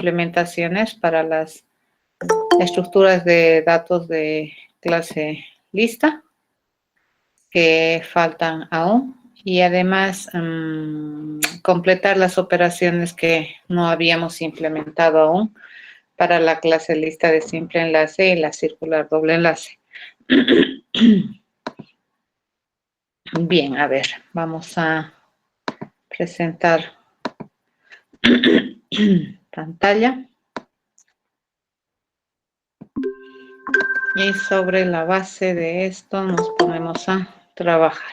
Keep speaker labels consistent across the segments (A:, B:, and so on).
A: implementaciones para las estructuras de datos de clase lista que faltan aún y además completar las operaciones que no habíamos implementado aún para la clase lista de simple enlace y la circular doble enlace. Bien, a ver, vamos a presentar pantalla. Y sobre la base de esto nos ponemos a trabajar.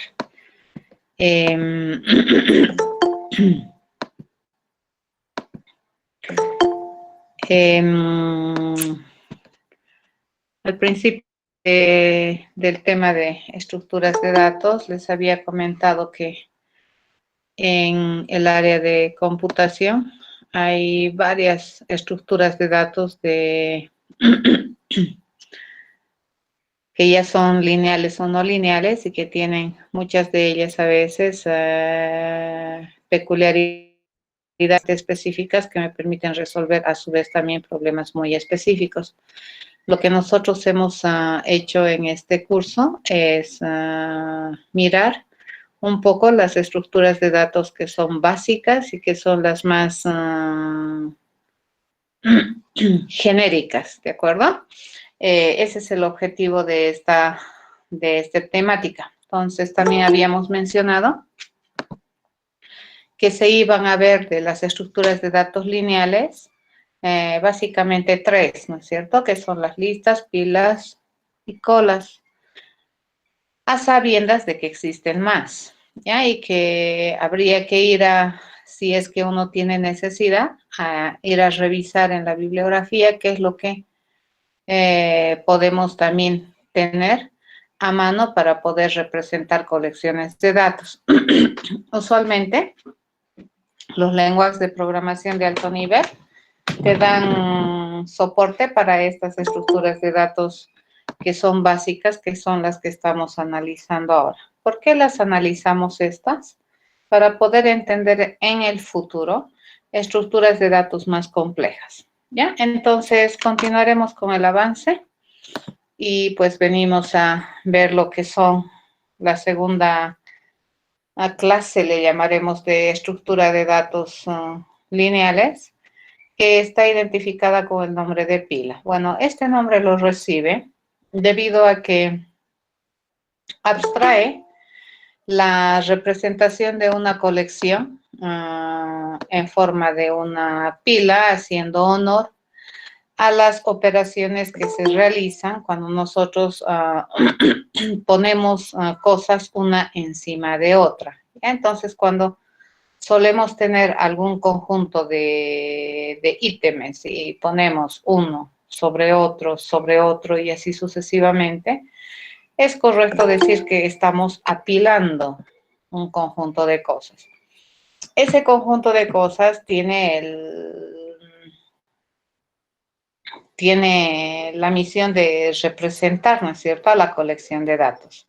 A: Al principio del tema de estructuras de datos, les había comentado que en el área de computación hay varias estructuras de datos que ya son lineales o no lineales y que tienen muchas de ellas a veces peculiaridades específicas que me permiten resolver a su vez también problemas muy específicos. Lo que nosotros hemos hecho en este curso es mirar un poco las estructuras de datos que son básicas y que son las más genéricas, ¿de acuerdo? Ese es el objetivo de esta temática. Entonces, también habíamos mencionado que se iban a ver de las estructuras de datos lineales, básicamente tres, ¿no es cierto? Que son las listas, pilas y colas, a sabiendas de que existen más, ¿ya? Y que habría que ir si es que uno tiene necesidad, a ir a revisar en la bibliografía qué es lo que podemos también tener a mano para poder representar colecciones de datos. Usualmente, los lenguajes de programación de alto nivel te dan soporte para estas estructuras de datos que son básicas, que son las que estamos analizando ahora. ¿Por qué las analizamos estas? Para poder entender en el futuro estructuras de datos más complejas, ¿ya? Entonces, continuaremos con el avance y pues venimos a ver lo que son la segunda clase, le llamaremos, de estructura de datos lineales, que está identificada con el nombre de pila. Bueno, este nombre lo recibe debido a que abstrae la representación de una colección en forma de una pila, haciendo honor a las operaciones que se realizan cuando nosotros ponemos cosas una encima de otra. Entonces, cuando solemos tener algún conjunto de ítems y ponemos uno sobre otro y así sucesivamente, es correcto decir que estamos apilando un conjunto de cosas. Ese conjunto de cosas tiene la misión de representar, ¿no es cierto?, a la colección de datos.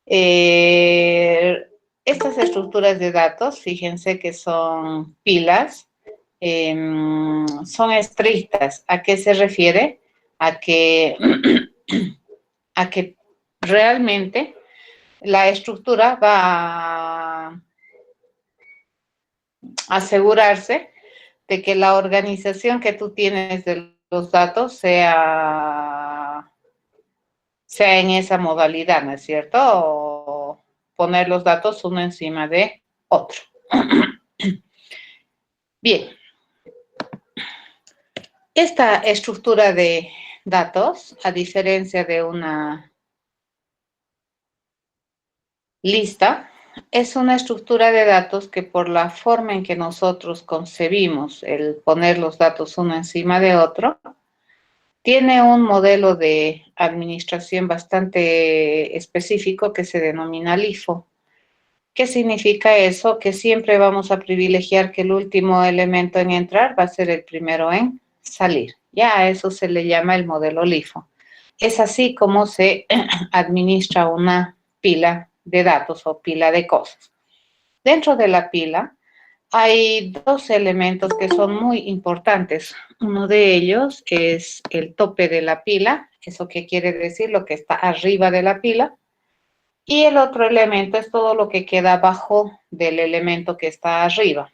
A: Estas estructuras de datos, fíjense que son pilas, son estrictas. ¿A qué se refiere? A que realmente la estructura va a asegurarse de que la organización que tú tienes de los datos sea en esa modalidad, ¿no es cierto? O poner los datos uno encima de otro. Bien. Esta estructura de datos, a diferencia de una lista, es una estructura de datos que por la forma en que nosotros concebimos el poner los datos uno encima de otro, tiene un modelo de administración bastante específico que se denomina LIFO. ¿Qué significa eso? Que siempre vamos a privilegiar que el último elemento en entrar va a ser el primero en salir. Ya a eso se le llama el modelo LIFO. Es así como se administra una pila de datos o pila de cosas. Dentro de la pila Hay dos elementos que son muy importantes. Uno de ellos es el tope de la pila, eso que quiere decir lo que está arriba de la pila, y el otro elemento es todo lo que queda abajo del elemento que está arriba.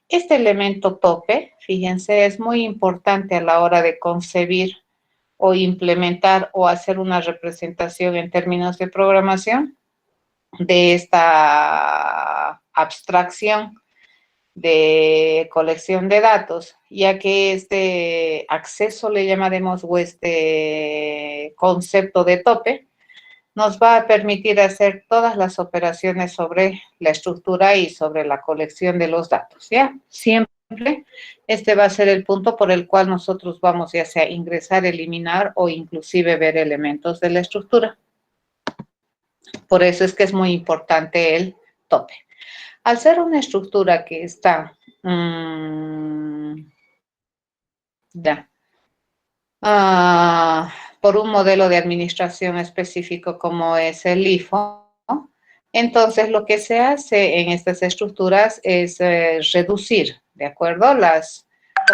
A: Este elemento tope, fíjense, es muy importante a la hora de concebir o implementar o hacer una representación en términos de programación de esta abstracción de colección de datos, ya que este acceso, le llamaremos, o este concepto de tope, nos va a permitir hacer todas las operaciones sobre la estructura y sobre la colección de los datos, ¿ya? Siempre este va a ser el punto por el cual nosotros vamos ya sea ingresar, eliminar o inclusive ver elementos de la estructura. Por eso es que es muy importante el tope. Al ser una estructura que está ya, por un modelo de administración específico como es el LIFO, ¿no? Entonces lo que se hace en estas estructuras es reducir, ¿de acuerdo?, las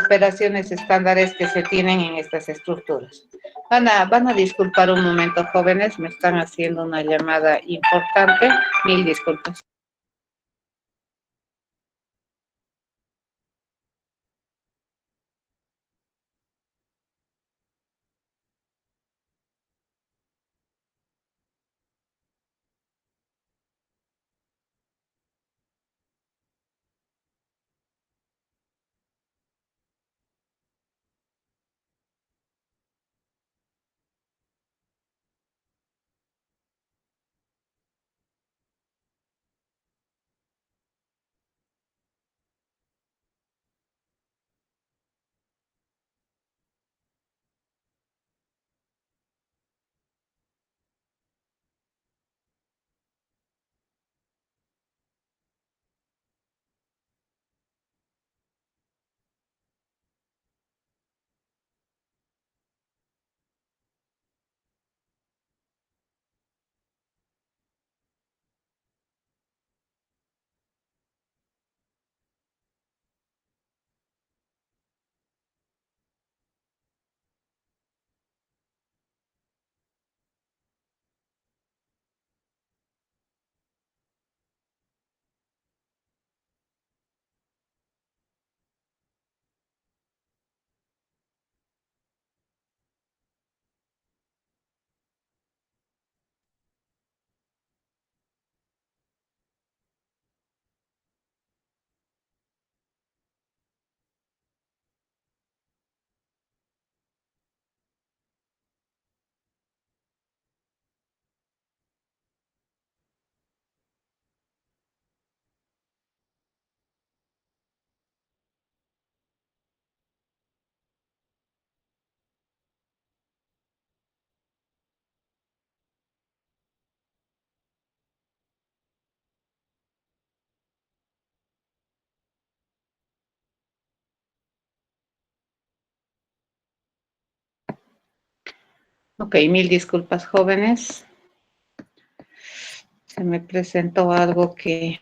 A: operaciones estándares que se tienen en estas estructuras. Van a disculpar un momento, jóvenes, me están haciendo una llamada importante. Mil disculpas. Ok, mil disculpas, jóvenes. Se me presentó algo que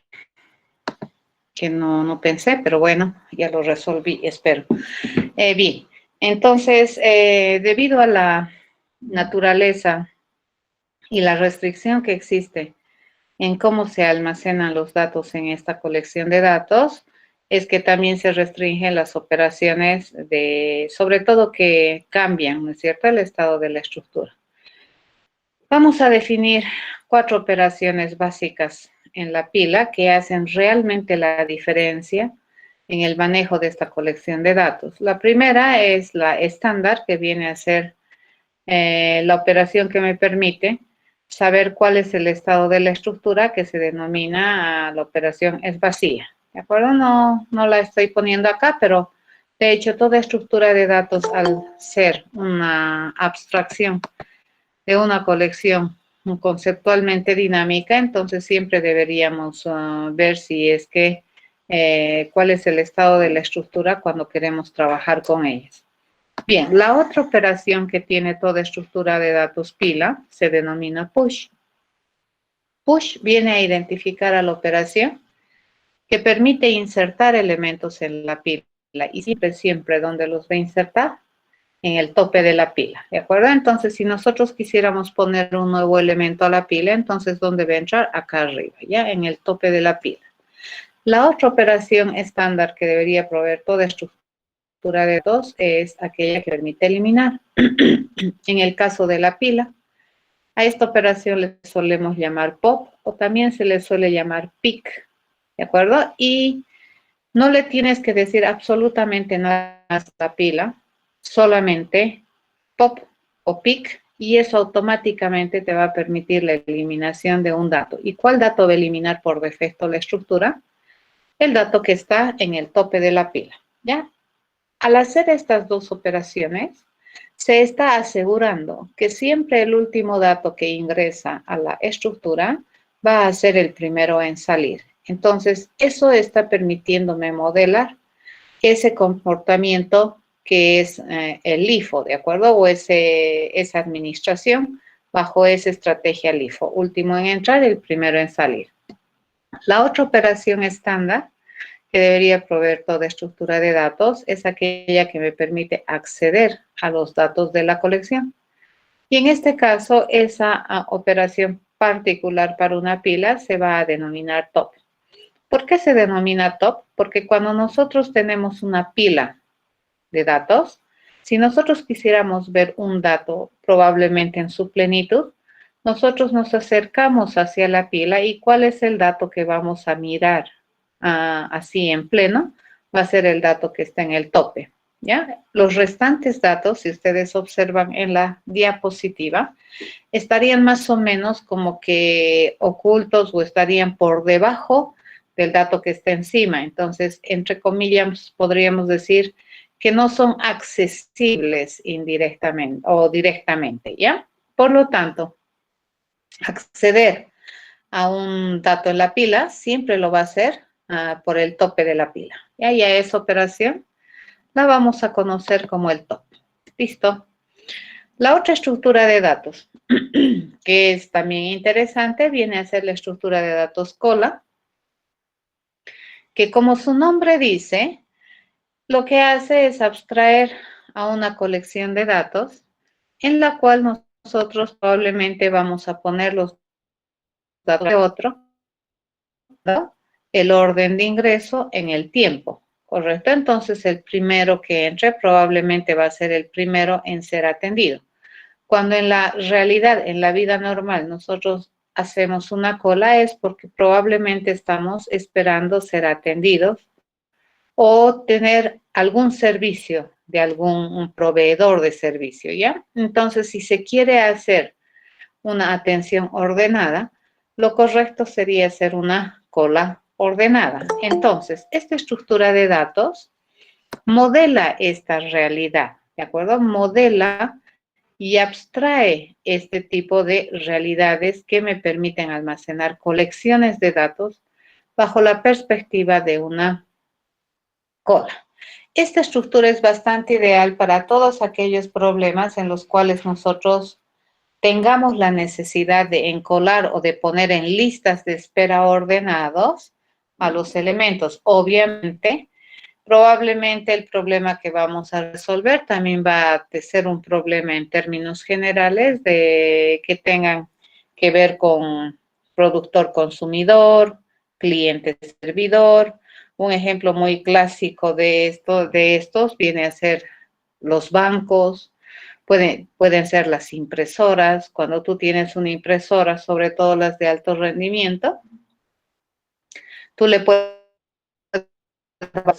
A: no pensé, pero bueno, ya lo resolví, espero. Bien, entonces, debido a la naturaleza y la restricción que existe en cómo se almacenan los datos en esta colección de datos, es que también se restringen las operaciones de, sobre todo que cambian, ¿no es cierto?, el estado de la estructura. Vamos a definir 4 operaciones básicas en la pila que hacen realmente la diferencia en el manejo de esta colección de datos. La primera es la estándar, que viene a ser la operación que me permite saber cuál es el estado de la estructura, que se denomina la operación es vacía. ¿De acuerdo? No la estoy poniendo acá, pero de hecho toda estructura de datos, al ser una abstracción de una colección conceptualmente dinámica, entonces siempre deberíamos ver si es que cuál es el estado de la estructura cuando queremos trabajar con ellas. Bien, la otra operación que tiene toda estructura de datos pila se denomina push. Push viene a identificar a la operación que permite insertar elementos en la pila y siempre donde los va a insertar, en el tope de la pila, ¿de acuerdo? Entonces, si nosotros quisiéramos poner un nuevo elemento a la pila, entonces, ¿dónde va a entrar? Acá arriba, ¿ya? En el tope de la pila. La otra operación estándar que debería proveer toda estructura de datos es aquella que permite eliminar. En el caso de la pila, a esta operación le solemos llamar pop o también se le suele llamar pick, ¿de acuerdo? Y no le tienes que decir absolutamente nada a esta pila, solamente pop o pick, y eso automáticamente te va a permitir la eliminación de un dato. ¿Y cuál dato va a eliminar por defecto la estructura? El dato que está en el tope de la pila, ¿ya? Al hacer estas dos operaciones, se está asegurando que siempre el último dato que ingresa a la estructura va a ser el primero en salir. Entonces, eso está permitiéndome modelar ese comportamiento que es el LIFO, ¿de acuerdo? O esa administración bajo esa estrategia LIFO. Último en entrar, el primero en salir. La otra operación estándar que debería proveer toda estructura de datos es aquella que me permite acceder a los datos de la colección. Y en este caso, esa operación particular para una pila se va a denominar top. ¿Por qué se denomina top? Porque cuando nosotros tenemos una pila de datos, si nosotros quisiéramos ver un dato probablemente en su plenitud, nosotros nos acercamos hacia la pila y ¿cuál es el dato que vamos a mirar así en pleno? Va a ser el dato que está en el tope, ¿ya? Los restantes datos, si ustedes observan en la diapositiva, estarían más o menos como que ocultos o estarían por debajo del dato que está encima. Entonces, entre comillas, podríamos decir que no son accesibles indirectamente o directamente, ¿ya? Por lo tanto, acceder a un dato en la pila siempre lo va a hacer por el tope de la pila. ¿Ya? Y a esa operación la vamos a conocer como el top. ¿Listo? La otra estructura de datos, que es también interesante, viene a ser la estructura de datos cola, que como su nombre dice, lo que hace es abstraer a una colección de datos en la cual nosotros probablemente vamos a poner los datos de otro, ¿no? El orden de ingreso en el tiempo, ¿correcto? Entonces, el primero que entre probablemente va a ser el primero en ser atendido. Cuando en la realidad, en la vida normal, nosotros hacemos una cola es porque probablemente estamos esperando ser atendidos o tener algún servicio de algún proveedor de servicio, ¿ya? Entonces, si se quiere hacer una atención ordenada, lo correcto sería hacer una cola ordenada. Entonces, esta estructura de datos modela esta realidad, ¿de acuerdo? Modela y abstrae este tipo de realidades que me permiten almacenar colecciones de datos bajo la perspectiva de una cola. Esta estructura es bastante ideal para todos aquellos problemas en los cuales nosotros tengamos la necesidad de encolar o de poner en listas de espera ordenados a los elementos. Obviamente, probablemente el problema que vamos a resolver también va a ser un problema en términos generales de que tengan que ver con productor-consumidor, cliente-servidor. Un ejemplo muy clásico de estos viene a ser los bancos, pueden ser las impresoras. Cuando tú tienes una impresora, sobre todo las de alto rendimiento, tú le puedes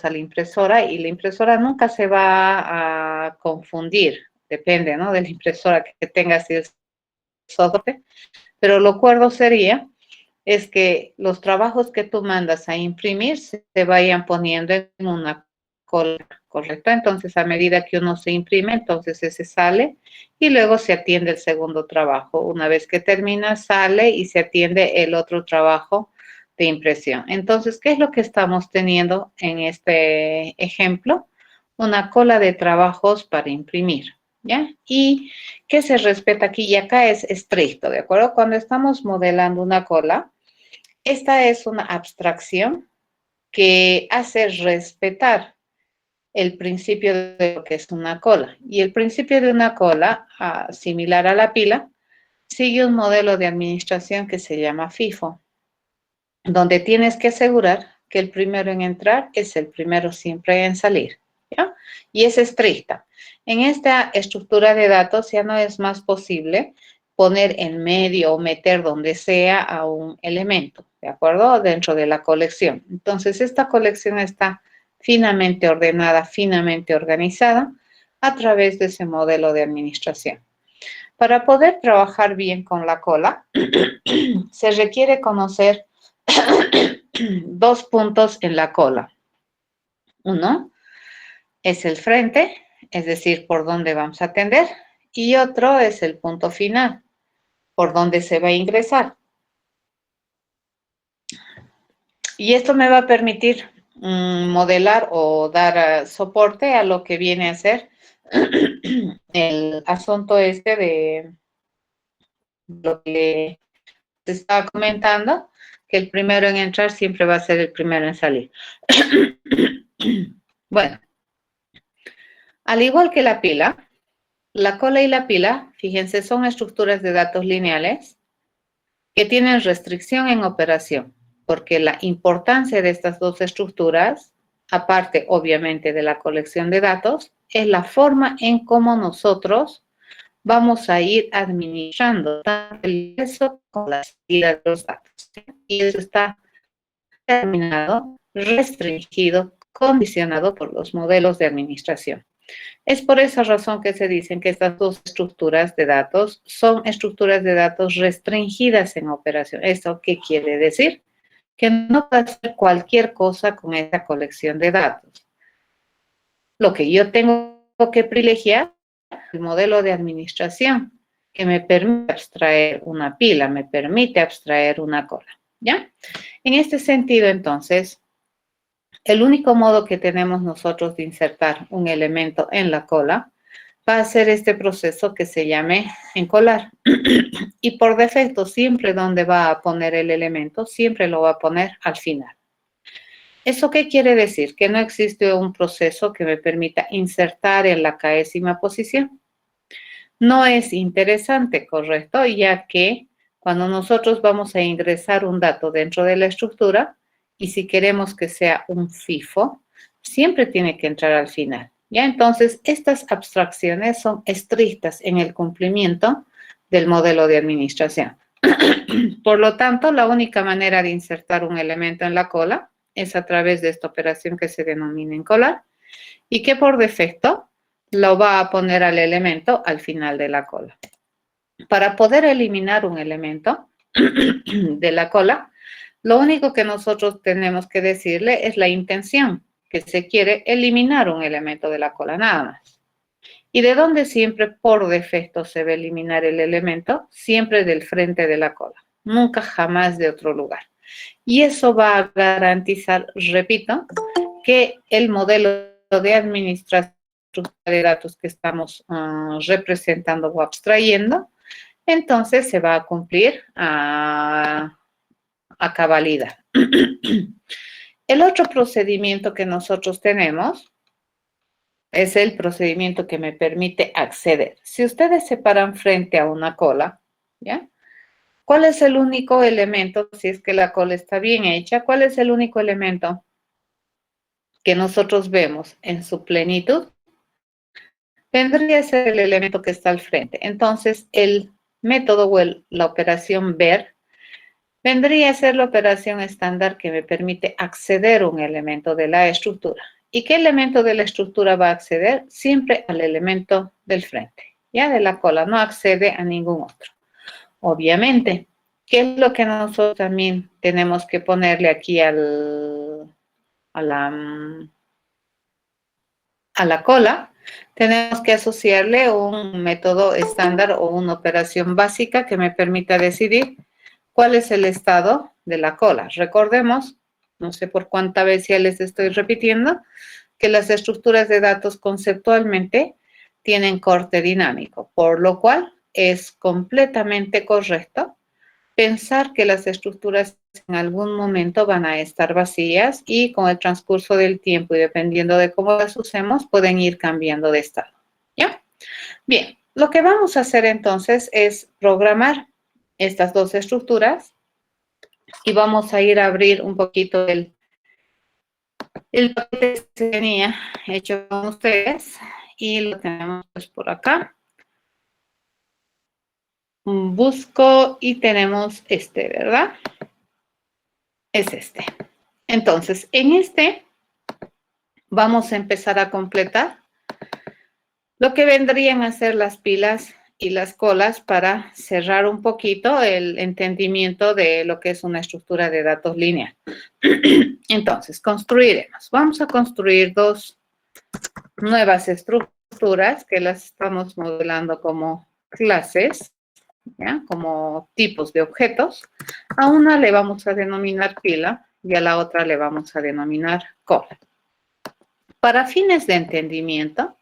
A: a la impresora y la impresora nunca se va a confundir, depende, ¿no?, de la impresora que tengas y el software, pero lo cuerdo sería es que los trabajos que tú mandas a imprimir se vayan poniendo en una cola, ¿correcto? Entonces, a medida que uno se imprime, entonces ese sale y luego se atiende el segundo trabajo. Una vez que termina, sale y se atiende el otro trabajo de impresión. Entonces, ¿qué es lo que estamos teniendo en este ejemplo? Una cola de trabajos para imprimir, ¿ya? ¿Y qué se respeta aquí? Y acá es estricto, ¿de acuerdo? Cuando estamos modelando una cola, esta es una abstracción que hace respetar el principio de lo que es una cola. Y el principio de una cola, similar a la pila, sigue un modelo de administración que se llama FIFO, donde tienes que asegurar que el primero en entrar es el primero siempre en salir, ¿ya? Y es estricta. En esta estructura de datos ya no es más posible poner en medio o meter donde sea a un elemento, ¿de acuerdo? Dentro de la colección. Entonces, esta colección está finamente ordenada, finamente organizada a través de ese modelo de administración. Para poder trabajar bien con la cola, se requiere conocer dos puntos en la cola. Uno es el frente, es decir, por dónde vamos a atender, y otro es el punto final, por dónde se va a ingresar. Y esto me va a permitir modelar o dar soporte a lo que viene a ser el asunto este de lo que se estaba comentando, que el primero en entrar siempre va a ser el primero en salir. Bueno, al igual que la pila, la cola y la pila, fíjense, son estructuras de datos lineales que tienen restricción en operación, porque la importancia de estas dos estructuras, aparte obviamente de la colección de datos, es la forma en cómo nosotros vamos a ir administrando tanto el ingreso como la salida de los datos. Y eso está determinado, restringido, condicionado por los modelos de administración. Es por esa razón que se dicen que estas dos estructuras de datos son estructuras de datos restringidas en operación. ¿Esto qué quiere decir? Que no puedo hacer cualquier cosa con esta colección de datos. Lo que yo tengo que privilegiar es el modelo de administración que me permite abstraer una pila, me permite abstraer una cola, ¿ya? En este sentido, entonces, el único modo que tenemos nosotros de insertar un elemento en la cola va a ser este proceso que se llame encolar. Y por defecto, siempre donde va a poner el elemento, siempre lo va a poner al final. ¿Eso qué quiere decir? Que no existe un proceso que me permita insertar en la késima posición. No es interesante, ¿correcto? Ya que cuando nosotros vamos a ingresar un dato dentro de la estructura, y si queremos que sea un FIFO, siempre tiene que entrar al final. ¿Ya? Entonces, estas abstracciones son estrictas en el cumplimiento del modelo de administración. Por lo tanto, la única manera de insertar un elemento en la cola es a través de esta operación que se denomina encolar y que por defecto lo va a poner al elemento al final de la cola. Para poder eliminar un elemento de la cola, lo único que nosotros tenemos que decirle es la intención, que se quiere eliminar un elemento de la cola, nada más. ¿Y de dónde siempre por defecto se va a eliminar el elemento? Siempre del frente de la cola, nunca jamás de otro lugar. Y eso va a garantizar, repito, que el modelo de administración de datos que estamos representando o abstrayendo, entonces se va a cumplir a cabalidad. El otro procedimiento que nosotros tenemos es el procedimiento que me permite acceder. Si ustedes se paran frente a una cola, ¿ya? ¿Cuál es el único elemento, si es que la cola está bien hecha, cuál es el único elemento que nosotros vemos en su plenitud? Vendría a ser el elemento que está al frente. Entonces, el método o la operación ver vendría a ser la operación estándar que me permite acceder a un elemento de la estructura. ¿Y qué elemento de la estructura va a acceder? Siempre al elemento del frente, ya de la cola, no accede a ningún otro. Obviamente, ¿qué es lo que nosotros también tenemos que ponerle aquí a la cola? Tenemos que asociarle un método estándar o una operación básica que me permita decidir cuál es el estado de la cola. Recordemos, no sé por cuánta vez ya les estoy repitiendo, que las estructuras de datos conceptualmente tienen corte dinámico, por lo cual es completamente correcto pensar que las estructuras en algún momento van a estar vacías y con el transcurso del tiempo y dependiendo de cómo las usemos, pueden ir cambiando de estado. ¿Ya? Bien, lo que vamos a hacer entonces es programar estas dos estructuras y vamos a ir a abrir un poquito el paquete que se tenía hecho con ustedes y lo tenemos pues por acá. Busco y tenemos este, ¿verdad? Es este. Entonces, en este vamos a empezar a completar lo que vendrían a ser las pilas y las colas para cerrar un poquito el entendimiento de lo que es una estructura de datos lineal. Entonces, construiremos. Vamos a construir dos nuevas estructuras que las estamos modelando como clases, ¿ya? Como tipos de objetos. A una le vamos a denominar pila y a la otra le vamos a denominar cola. Para fines de entendimiento,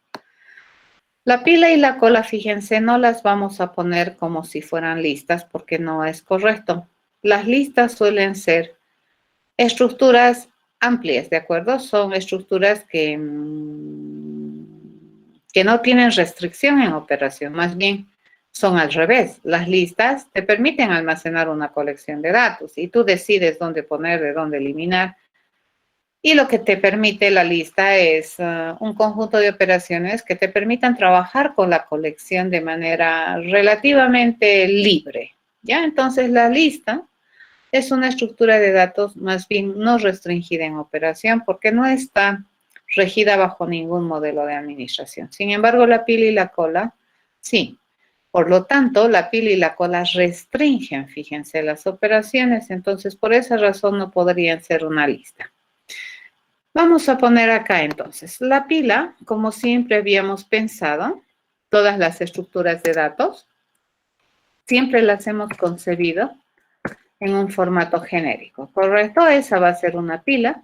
A: la pila y la cola, fíjense, no las vamos a poner como si fueran listas porque no es correcto. Las listas suelen ser estructuras amplias, ¿de acuerdo? Son estructuras que no tienen restricción en operación, más bien son al revés. Las listas te permiten almacenar una colección de datos y tú decides dónde poner, de dónde eliminar. Y lo que te permite la lista es un conjunto de operaciones que te permitan trabajar con la colección de manera relativamente libre, ¿ya? Entonces, la lista es una estructura de datos más bien no restringida en operación porque no está regida bajo ningún modelo de administración. Sin embargo, la pila y la cola, sí. Por lo tanto, la pila y la cola restringen, fíjense, las operaciones. Entonces, por esa razón no podrían ser una lista. Vamos a poner acá entonces la pila, como siempre habíamos pensado, todas las estructuras de datos, siempre las hemos concebido en un formato genérico, ¿correcto? Esa va a ser una pila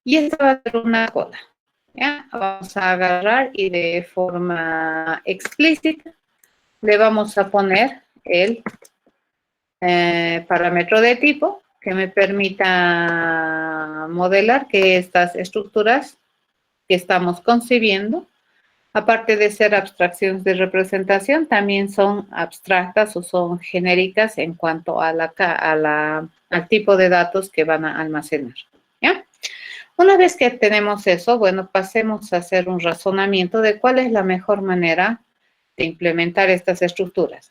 A: y esta va a ser una cola. ¿Ya? Vamos a agarrar y de forma explícita le vamos a poner el parámetro de tipo que me permita modelar que estas estructuras que estamos concibiendo, aparte de ser abstracciones de representación, también son abstractas o son genéricas en cuanto a al tipo de datos que van a almacenar. ¿Ya? Una vez que tenemos eso, bueno, pasemos a hacer un razonamiento de cuál es la mejor manera de implementar estas estructuras.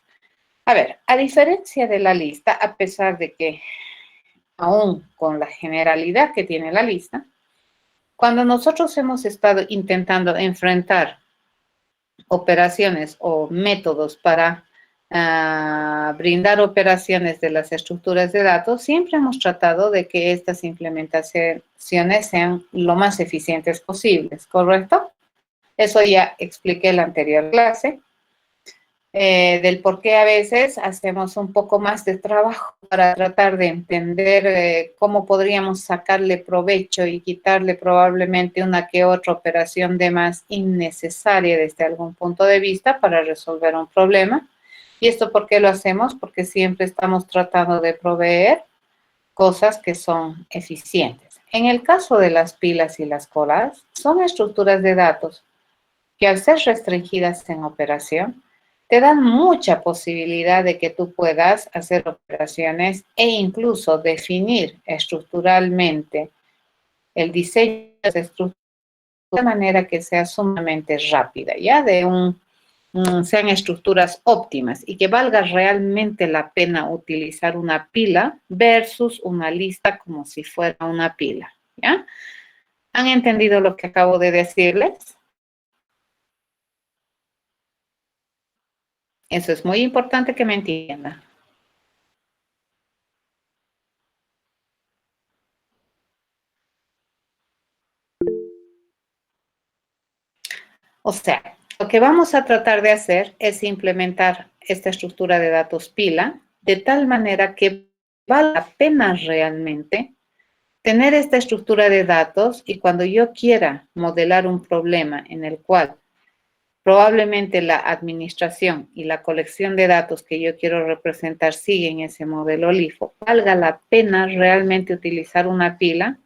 A: A ver, a diferencia de la lista, a pesar de que aún con la generalidad que tiene la lista, cuando nosotros hemos estado intentando enfrentar operaciones o métodos para brindar operaciones de las estructuras de datos, siempre hemos tratado de que estas implementaciones sean lo más eficientes posibles, ¿correcto? Eso ya expliqué en la anterior clase. Del por qué a veces hacemos un poco más de trabajo para tratar de entender cómo podríamos sacarle provecho y quitarle probablemente una que otra operación de más innecesaria desde algún punto de vista para resolver un problema. ¿Y esto por qué lo hacemos? Porque siempre estamos tratando de proveer cosas que son eficientes. En el caso de las pilas y las colas, son estructuras de datos que al ser restringidas en operación, te dan mucha posibilidad de que tú puedas hacer operaciones e incluso definir estructuralmente el diseño de esa estructura de manera que sea sumamente rápida, ya sean estructuras óptimas y que valga realmente la pena utilizar una pila versus una lista como si fuera una pila, ¿ya? ¿Han entendido lo que acabo de decirles? Eso es muy importante que me entiendan. O sea, lo que vamos a tratar de hacer es implementar esta estructura de datos pila de tal manera que valga la pena realmente tener esta estructura de datos y cuando yo quiera modelar un problema en el cual probablemente la administración y la colección de datos que yo quiero representar siguen ese modelo LIFO, valga la pena realmente utilizar una pila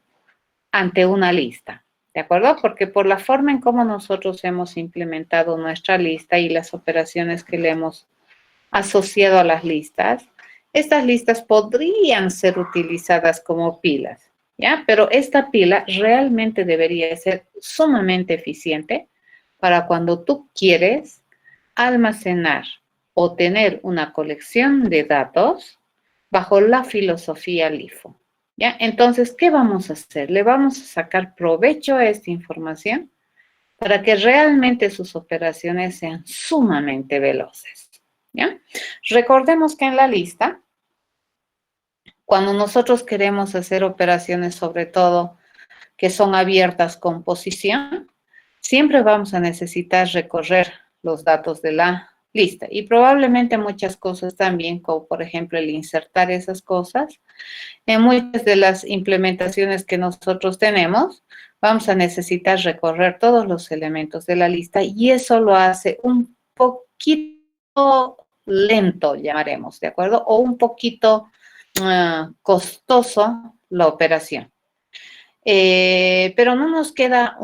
A: ante una lista, ¿de acuerdo? Porque por la forma en cómo nosotros hemos implementado nuestra lista y las operaciones que le hemos asociado a las listas, estas listas podrían ser utilizadas como pilas, ¿ya? Pero esta pila realmente debería ser sumamente eficiente para cuando tú quieres almacenar o tener una colección de datos bajo la filosofía LIFO, ¿ya? Entonces, ¿qué vamos a hacer? Le vamos a sacar provecho a esta información para que realmente sus operaciones sean sumamente veloces, ¿ya? Recordemos que en la lista, cuando nosotros queremos hacer operaciones, sobre todo que son abiertas con posición, siempre vamos a necesitar recorrer los datos de la lista y probablemente muchas cosas también, como por ejemplo el insertar esas cosas. En muchas de las implementaciones que nosotros tenemos, vamos a necesitar recorrer todos los elementos de la lista y eso lo hace un poquito lento, llamaremos, ¿de acuerdo? O un poquito costoso la operación. Pero no nos queda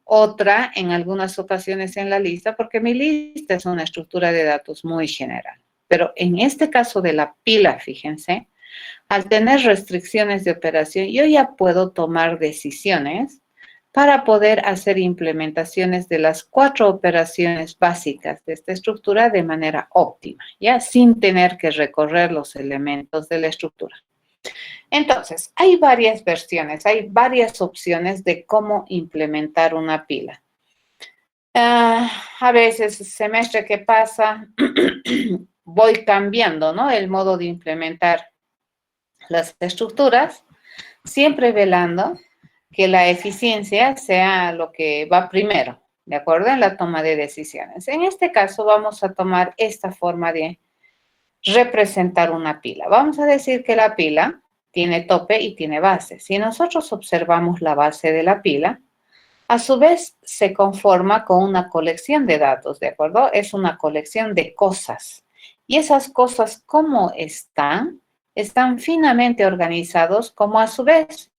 A: otra en algunas ocasiones en la lista porque mi lista es una estructura de datos muy general. Pero en este caso de la pila, fíjense, al tener restricciones de operación, yo ya puedo tomar decisiones para poder hacer implementaciones de las 4 operaciones básicas de esta estructura de manera óptima, ya sin tener que recorrer los elementos de la estructura. Entonces, hay varias versiones, hay varias opciones de cómo implementar una pila. A veces, semestre que pasa, voy cambiando, ¿no? El modo de implementar las estructuras, siempre velando que la eficiencia sea lo que va primero, ¿de acuerdo? En la toma de decisiones. En este caso, vamos a tomar esta forma de representar una pila. Vamos a decir que la pila tiene tope y tiene base. Si nosotros observamos la base de la pila, a su vez se conforma con una colección de datos, ¿de acuerdo? Es una colección de cosas. Y esas cosas, ¿cómo están? Están finamente organizados como a su vez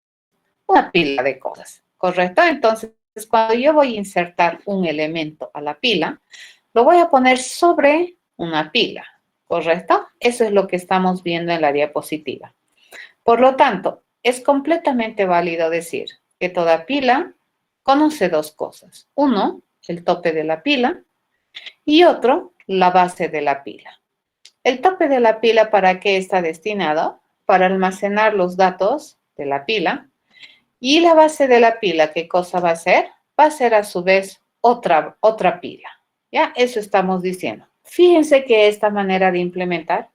A: una pila de cosas, ¿correcto? Entonces, cuando yo voy a insertar un elemento a la pila, lo voy a poner sobre una pila, ¿correcto? Eso es lo que estamos viendo en la diapositiva. Por lo tanto, es completamente válido decir que toda pila conoce 2 cosas. Uno, el tope de la pila y otro, la base de la pila. El tope de la pila, ¿para qué está destinado? Para almacenar los datos de la pila. Y la base de la pila, ¿qué cosa va a ser? Va a ser a su vez otra pila. ¿Ya? Eso estamos diciendo. Fíjense que esta manera de implementar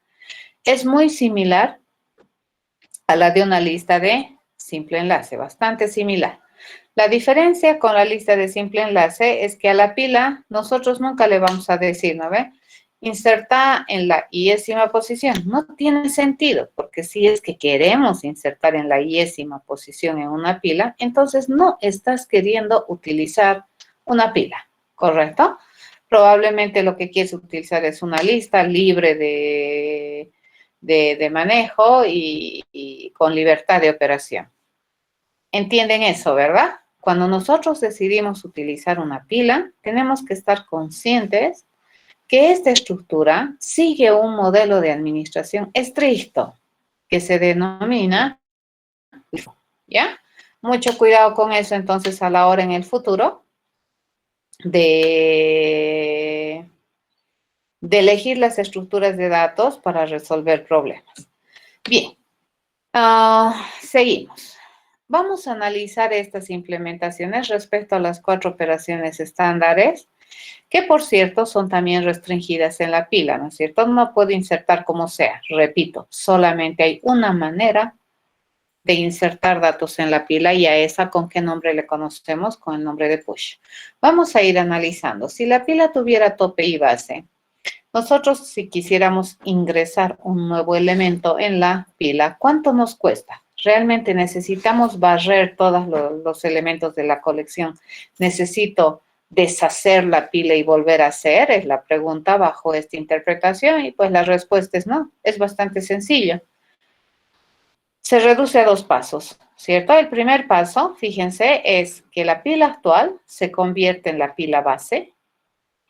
A: es muy similar a la de una lista de simple enlace, bastante similar. La diferencia con la lista de simple enlace es que a la pila nosotros nunca le vamos a decir, ¿no ve? Inserta en la iésima posición. No tiene sentido, porque si es que queremos insertar en la iésima posición en una pila, entonces no estás queriendo utilizar una pila, ¿correcto? Probablemente lo que quieres utilizar es una lista libre de manejo y con libertad de operación. ¿Entienden eso, verdad? Cuando nosotros decidimos utilizar una pila, tenemos que estar conscientes que esta estructura sigue un modelo de administración estricto que se denomina LIFO, ¿ya? Mucho cuidado con eso entonces a la hora en el futuro de elegir las estructuras de datos para resolver problemas. Bien, seguimos. Vamos a analizar estas implementaciones respecto a las 4 operaciones estándares, que por cierto son también restringidas en la pila, ¿no es cierto? No puedo insertar como sea, repito, solamente hay una manera de insertar datos en la pila y a esa, ¿con qué nombre le conocemos? Con el nombre de push. Vamos a ir analizando. Si la pila tuviera tope y base, nosotros si quisiéramos ingresar un nuevo elemento en la pila, ¿cuánto nos cuesta? Realmente necesitamos barrer todos los elementos de la colección. Necesito deshacer la pila y volver a hacer? Es la pregunta bajo esta interpretación, y pues la respuesta es no, es bastante sencillo. Se reduce a 2 pasos, ¿cierto? El primer paso, fíjense, es que la pila actual se convierte en la pila base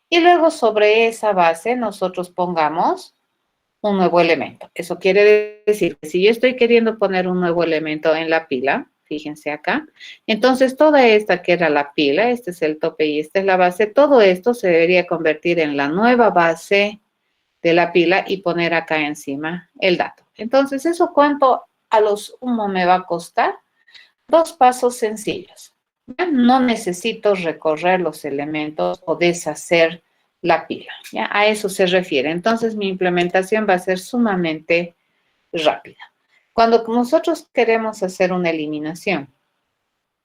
A: y luego sobre esa base nosotros pongamos un nuevo elemento. Eso quiere decir que si yo estoy queriendo poner un nuevo elemento en la pila, fíjense acá, entonces toda esta que era la pila, este es el tope y esta es la base, todo esto se debería convertir en la nueva base de la pila y poner acá encima el dato. Entonces, ¿eso cuánto a lo sumo me va a costar? 2 pasos sencillos. ¿Ya? No necesito recorrer los elementos o deshacer la pila. ¿Ya? A eso se refiere. Entonces, mi implementación va a ser sumamente rápida. Cuando nosotros queremos hacer una eliminación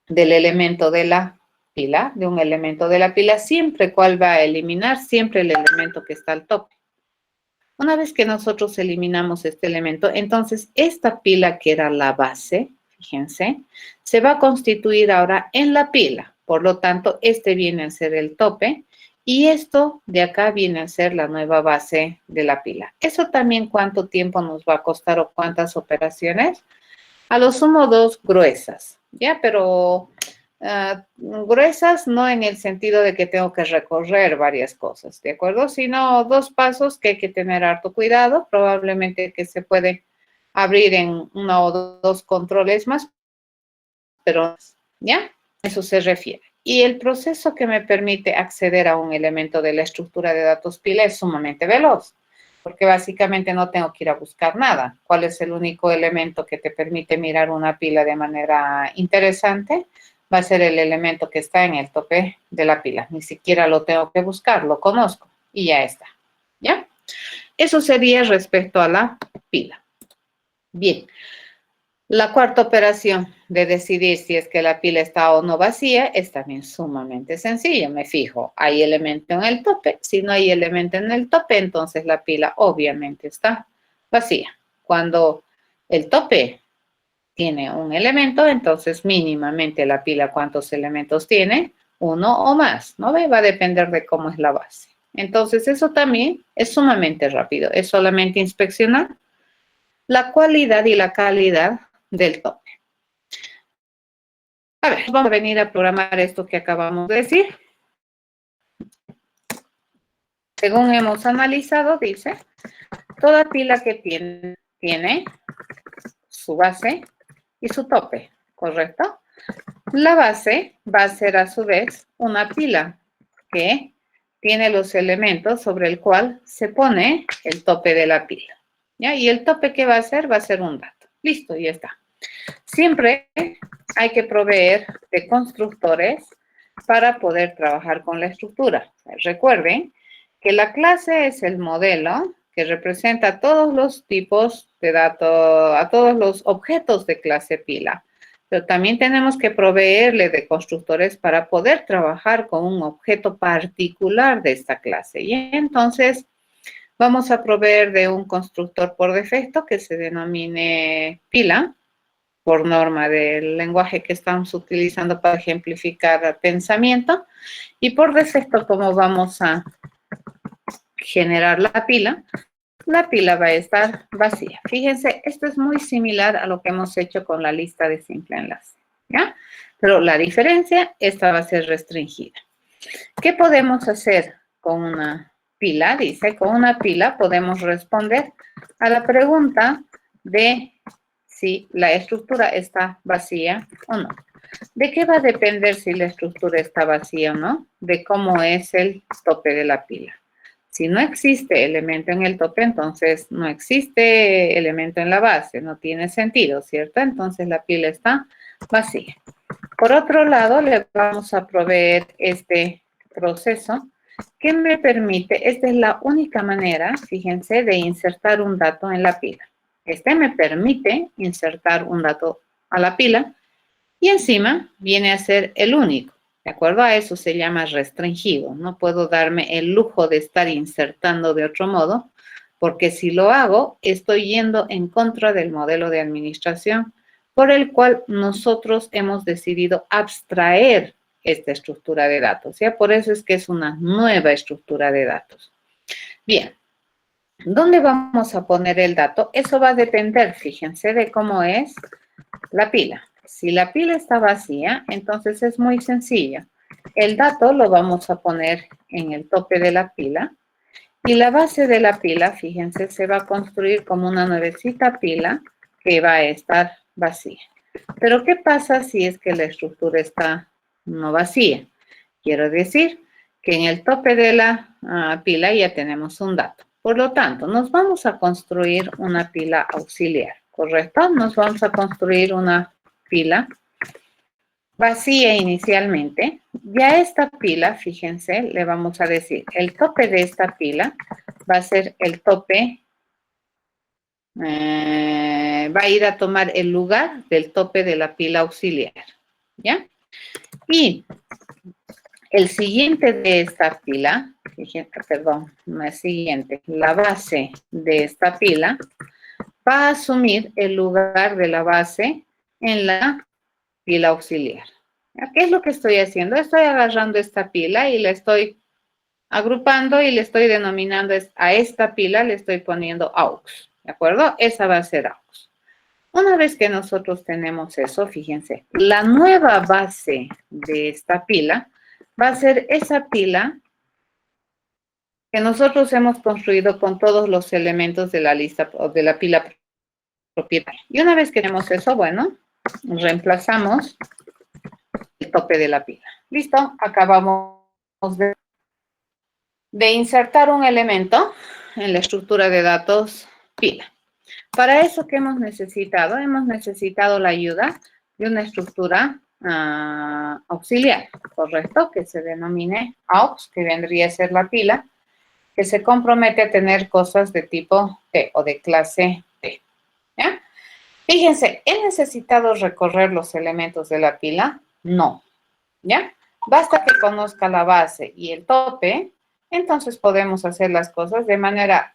A: del elemento de la pila, de un elemento de la pila, siempre, ¿cuál va a eliminar? Siempre el elemento que está al tope. Una vez que nosotros eliminamos este elemento, entonces esta pila que era la base, fíjense, se va a constituir ahora en la pila. Por lo tanto, este viene a ser el tope y esto de acá viene a ser la nueva base de la pila. Eso también, ¿cuánto tiempo nos va a costar o cuántas operaciones? A lo sumo 2 gruesas, ¿ya? Pero gruesas no en el sentido de que tengo que recorrer varias cosas, ¿de acuerdo? Sino 2 pasos que hay que tener harto cuidado, probablemente que se puede abrir en 1 o 2 controles más, pero ¿ya? Eso se refiere. Y el proceso que me permite acceder a un elemento de la estructura de datos pila es sumamente veloz, porque básicamente no tengo que ir a buscar nada. ¿Cuál es el único elemento que te permite mirar una pila de manera interesante? Va a ser el elemento que está en el tope de la pila. Ni siquiera lo tengo que buscar, lo conozco y ya está. ¿Ya? Eso sería respecto a la pila. Bien. La cuarta operación de decidir si es que la pila está o no vacía es también sumamente sencilla. Me fijo, ¿hay elemento en el tope? Si no hay elemento en el tope, entonces la pila obviamente está vacía. Cuando el tope tiene un elemento, entonces mínimamente la pila, ¿cuántos elementos tiene? 1 o más, ¿no ve? Va a depender de cómo es la base. Entonces eso también es sumamente rápido. Es solamente inspeccionar la cualidad y la calidad del tope. A ver, vamos a venir a programar esto que acabamos de decir. Según hemos analizado, dice, toda pila que tiene su base y su tope, ¿correcto? La base va a ser a su vez una pila que tiene los elementos sobre el cual se pone el tope de la pila. ¿Ya? Y el tope que va a ser un dato. Listo, ya está. Siempre hay que proveer de constructores para poder trabajar con la estructura. Recuerden que la clase es el modelo que representa a todos los tipos de datos, a todos los objetos de clase pila. Pero también tenemos que proveerle de constructores para poder trabajar con un objeto particular de esta clase. Y entonces vamos a proveer de un constructor por defecto que se denomine pila, por norma del lenguaje que estamos utilizando para ejemplificar pensamiento. Y por defecto, como vamos a generar la pila va a estar vacía. Fíjense, esto es muy similar a lo que hemos hecho con la lista de simple enlace, ¿ya? Pero la diferencia, esta va a ser restringida. ¿Qué podemos hacer con una pila? Dice, con una pila podemos responder a la pregunta de si la estructura está vacía o no. ¿De qué va a depender si la estructura está vacía o no? De cómo es el tope de la pila. Si no existe elemento en el tope, entonces no existe elemento en la base. No tiene sentido, ¿cierto? Entonces la pila está vacía. Por otro lado, le vamos a proveer este proceso que me permite, esta es la única manera, fíjense, de insertar un dato en la pila. Este me permite insertar un dato a la pila y encima viene a ser el único. ¿De acuerdo? A eso se llama restringido. No puedo darme el lujo de estar insertando de otro modo, porque si lo hago, estoy yendo en contra del modelo de administración por el cual nosotros hemos decidido abstraer esta estructura de datos, ¿ya? Por eso es que es una nueva estructura de datos. Bien, ¿dónde vamos a poner el dato? Eso va a depender, fíjense, de cómo es la pila. Si la pila está vacía, entonces es muy sencillo. El dato lo vamos a poner en el tope de la pila y la base de la pila, fíjense, se va a construir como una nuevecita pila que va a estar vacía. Pero ¿qué pasa si es que la estructura está no vacía? Quiero decir que en el tope de la pila ya tenemos un dato. Por lo tanto, nos vamos a construir una pila auxiliar, ¿correcto? Nos vamos a construir una pila vacía inicialmente. Ya esta pila, fíjense, le vamos a decir, el tope de esta pila va a ser el tope, va a ir a tomar el lugar del tope de la pila auxiliar, ¿ya? Y el siguiente de esta pila, perdón, no es siguiente, la base de esta pila va a asumir el lugar de la base en la pila auxiliar. ¿Qué es lo que estoy haciendo? Estoy agarrando esta pila y la estoy agrupando y le estoy denominando a esta pila, le estoy poniendo aux, ¿de acuerdo? Esa va a ser aux. Una vez que nosotros tenemos eso, fíjense, la nueva base de esta pila va a ser esa pila que nosotros hemos construido con todos los elementos de la lista o de la pila propietaria. Y una vez que tenemos eso, bueno, reemplazamos el tope de la pila. Listo, acabamos de insertar un elemento en la estructura de datos pila. Para eso, ¿qué hemos necesitado? Hemos necesitado la ayuda de una estructura auxiliar, ¿correcto? Que se denomine aux, que vendría a ser la pila, que se compromete a tener cosas de tipo T o de clase T, ¿ya? Fíjense, ¿he necesitado recorrer los elementos de la pila? No, ¿ya? Basta que conozca la base y el tope, entonces podemos hacer las cosas de manera...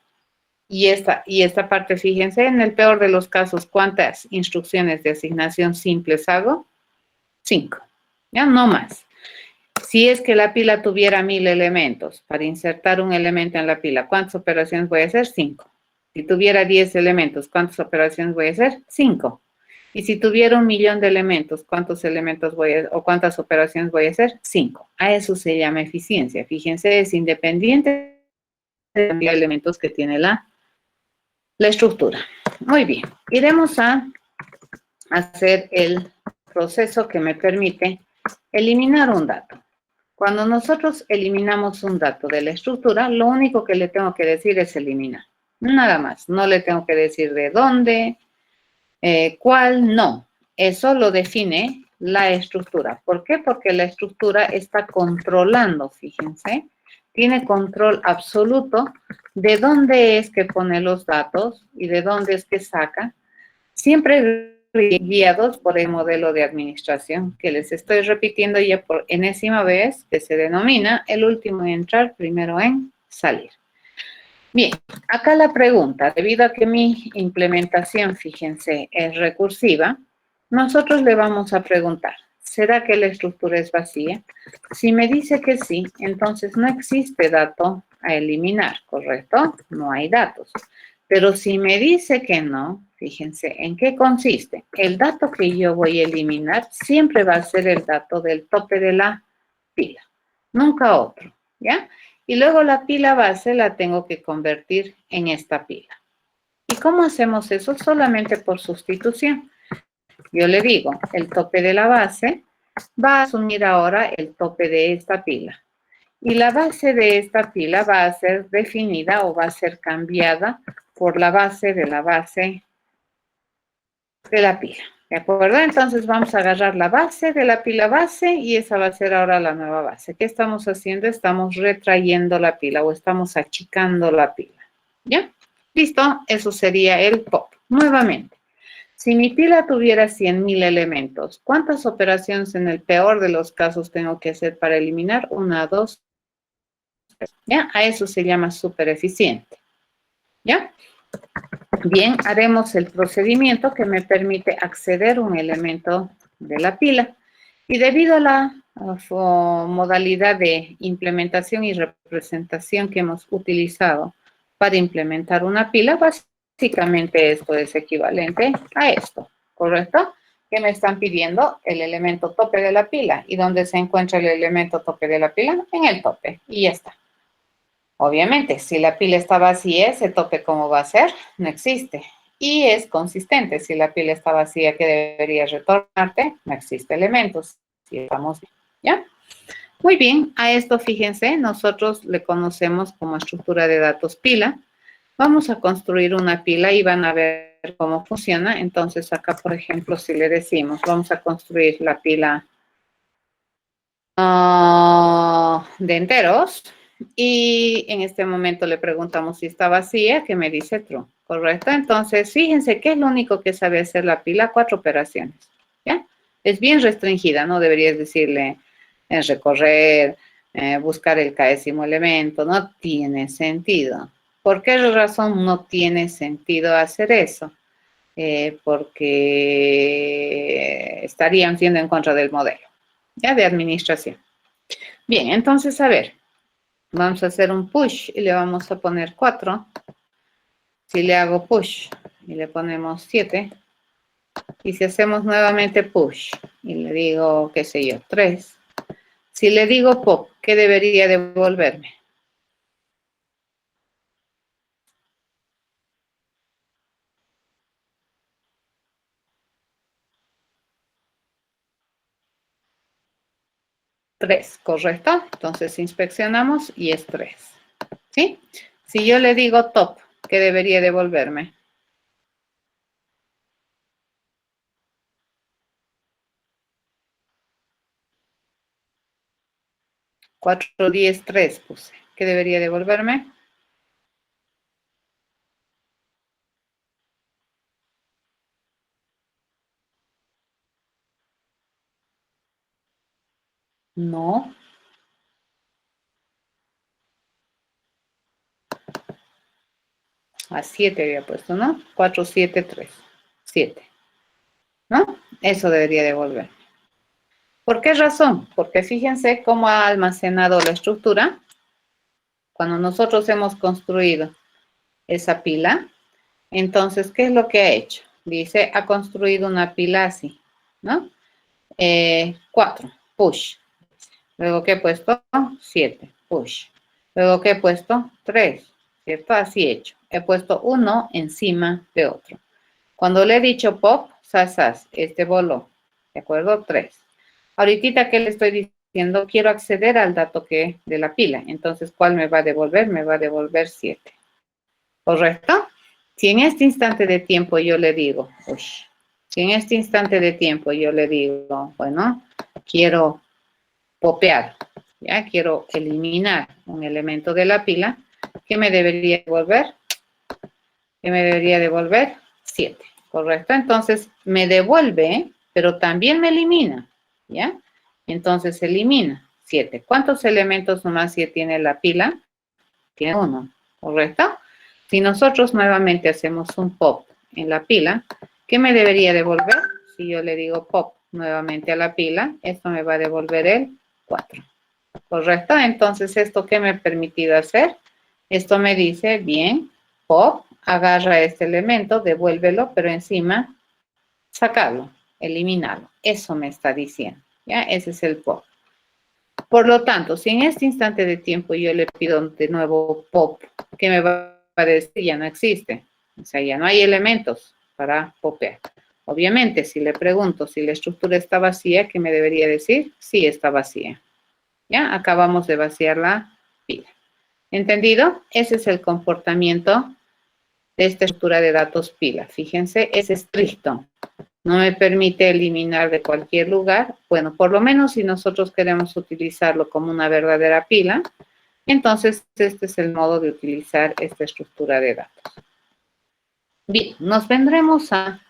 A: Y esta parte, fíjense, en el peor de los casos, ¿cuántas instrucciones de asignación simples hago? 5, ¿ya? No más. Si es que la pila tuviera 1000 elementos, para insertar un elemento en la pila, ¿cuántas operaciones voy a hacer? 5. Si tuviera 10 elementos, ¿cuántas operaciones voy a hacer? 5. Y si tuviera 1.000.000 de elementos, ¿cuántos elementos o cuántas operaciones voy a hacer? 5. A eso se llama eficiencia. Fíjense, es independiente de la cantidad de elementos que tiene la estructura. Muy bien. Iremos a hacer el proceso que me permite eliminar un dato. Cuando nosotros eliminamos un dato de la estructura, lo único que le tengo que decir es eliminar. Nada más. No le tengo que decir de dónde, cuál, no. Eso lo define la estructura. ¿Por qué? Porque la estructura está controlando, fíjense, tiene control absoluto de dónde es que pone los datos y de dónde es que saca, siempre guiados por el modelo de administración, que les estoy repitiendo ya por enésima vez, que se denomina el último en entrar, primero en salir. Bien, acá la pregunta, debido a que mi implementación, fíjense, es recursiva, nosotros le vamos a preguntar, ¿será que la estructura es vacía? Si me dice que sí, entonces no existe dato a eliminar, ¿correcto? No hay datos. Pero si me dice que no, fíjense, ¿en qué consiste? El dato que yo voy a eliminar siempre va a ser el dato del tope de la pila, nunca otro, ¿ya? Y luego la pila base la tengo que convertir en esta pila. ¿Y cómo hacemos eso? Solamente por sustitución. Yo le digo, el tope de la base va a asumir ahora el tope de esta pila. Y la base de esta pila va a ser definida o va a ser cambiada por la base de la pila. ¿De acuerdo? Entonces vamos a agarrar la base de la pila base y esa va a ser ahora la nueva base. ¿Qué estamos haciendo? Estamos retrayendo la pila o estamos achicando la pila. ¿Ya? ¿Listo? Eso sería el pop. Nuevamente, si mi pila tuviera 100.000 elementos, ¿cuántas operaciones en el peor de los casos tengo que hacer para eliminar? 1, 2, 3. ¿Ya? A eso se llama súper eficiente. ¿Ya? Bien, haremos el procedimiento que me permite acceder a un elemento de la pila. Y debido a la modalidad de implementación y representación que hemos utilizado para implementar una pila, básicamente esto es equivalente a esto, ¿correcto? Que me están pidiendo el elemento tope de la pila. ¿Y dónde se encuentra el elemento tope de la pila? En el tope, y ya está. Obviamente, si la pila está vacía, ese tope, ¿cómo va a ser? No existe. Y es consistente. Si la pila está vacía, ¿qué debería retornarte? No existe elementos. Si estamos bien, ¿ya? Muy bien, a esto fíjense, nosotros le conocemos como estructura de datos pila. Vamos a construir una pila y van a ver cómo funciona. Entonces, acá, por ejemplo, si le decimos, vamos a construir la pila de enteros. Y en este momento le preguntamos si está vacía, que me dice true, ¿correcto? Entonces, fíjense que es lo único que sabe hacer la pila, 4 operaciones, ¿ya? Es bien restringida, no deberías decirle recorrer, buscar el décimo elemento, no tiene sentido. ¿Por qué razón no tiene sentido hacer eso? Porque estarían siendo en contra del modelo, ¿ya? De administración. Bien, entonces, a ver. Vamos a hacer un push y le vamos a poner 4. Si le hago push y le ponemos 7. Y si hacemos nuevamente push y le digo, qué sé yo, 3. Si le digo pop, ¿qué debería devolverme? Tres, ¿correcto? Entonces inspeccionamos y es 3. ¿Sí? Si yo le digo top, ¿qué debería devolverme? 4, 10, 3 puse. ¿Qué debería devolverme? 'No'. A 7 había puesto, ¿no? 4, 7, 3. 7. ¿No? Eso debería devolver. ¿Por qué razón? Porque fíjense cómo ha almacenado la estructura. Cuando nosotros hemos construido esa pila, entonces, ¿qué es lo que ha hecho? Dice, ha construido una pila así, ¿no? 4, push. Luego, ¿qué he puesto? 7, push. Luego, ¿qué he puesto? 3, ¿cierto? Así he hecho. He puesto uno encima de otro. Cuando le he dicho pop, sas, este voló, ¿de acuerdo? 3. Ahorita, ¿qué le estoy diciendo? Quiero acceder al dato que de la pila. Entonces, ¿cuál me va a devolver? Me va a devolver 7. ¿Correcto? Si en este instante de tiempo yo le digo, si en este instante de tiempo yo le digo, bueno, quiero popear, ya quiero eliminar un elemento de la pila, ¿qué me debería devolver? ¿Qué me debería devolver? 7, ¿correcto? Entonces, me devuelve, pero también me elimina, ¿ya? Entonces, elimina 7. ¿Cuántos elementos nomás tiene la pila? Tiene 1, ¿correcto? Si nosotros nuevamente hacemos un pop en la pila, ¿qué me debería devolver? Si yo le digo pop nuevamente a la pila, esto me va a devolver el 4, ¿correcto? Entonces, ¿esto qué me ha permitido hacer? Esto me dice, bien, pop, agarra este elemento, devuélvelo, pero encima, sacarlo, eliminarlo. Eso me está diciendo, ¿ya? Ese es el pop. Por lo tanto, si en este instante de tiempo yo le pido de nuevo pop, ¿qué me va a decir? Ya no existe. O sea, ya no hay elementos para popear. Obviamente, si le pregunto si la estructura está vacía, ¿qué me debería decir? Sí, está vacía. ¿Ya? Acabamos de vaciar la pila. ¿Entendido? Ese es el comportamiento de esta estructura de datos pila. Fíjense, es estricto. No me permite eliminar de cualquier lugar. Bueno, por lo menos si nosotros queremos utilizarlo como una verdadera pila, entonces este es el modo de utilizar esta estructura de datos. Bien, nos vendremos a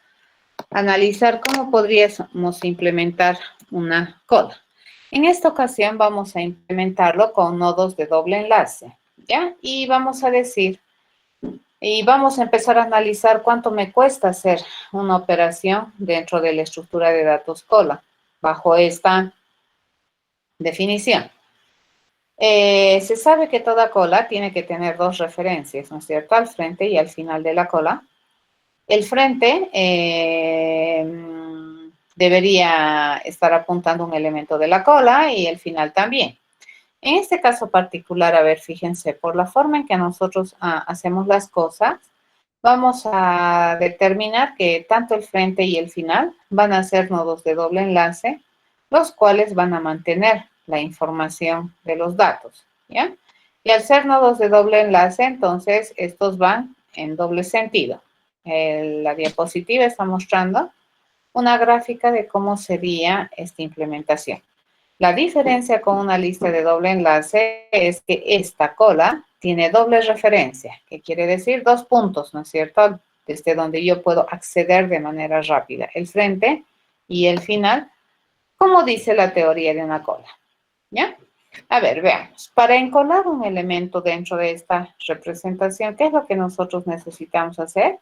A: analizar cómo podríamos implementar una cola. En esta ocasión vamos a implementarlo con nodos de doble enlace, ¿ya? Y vamos a decir, y vamos a empezar a analizar cuánto me cuesta hacer una operación dentro de la estructura de datos cola, bajo esta Definición. Se sabe que toda cola tiene que tener dos referencias, ¿no es cierto? Al frente y al final de la cola. El frente debería estar apuntando un elemento de la cola y el final también. En este caso particular, a ver, fíjense, por la forma en que nosotros hacemos las cosas, vamos a determinar que tanto el frente y el final van a ser nodos de doble enlace, los cuales van a mantener la información de los datos, ¿ya? Y al ser nodos de doble enlace, entonces estos van en doble sentido. La diapositiva está mostrando una gráfica de cómo sería esta implementación. La diferencia con una lista de doble enlace es que esta cola tiene doble referencia, que quiere decir dos puntos, ¿no es cierto? Desde donde yo puedo acceder de manera rápida. El frente y el final, como dice la teoría de una cola, ¿ya? A ver, veamos. Para encolar un elemento dentro de esta representación, ¿qué es lo que nosotros necesitamos hacer?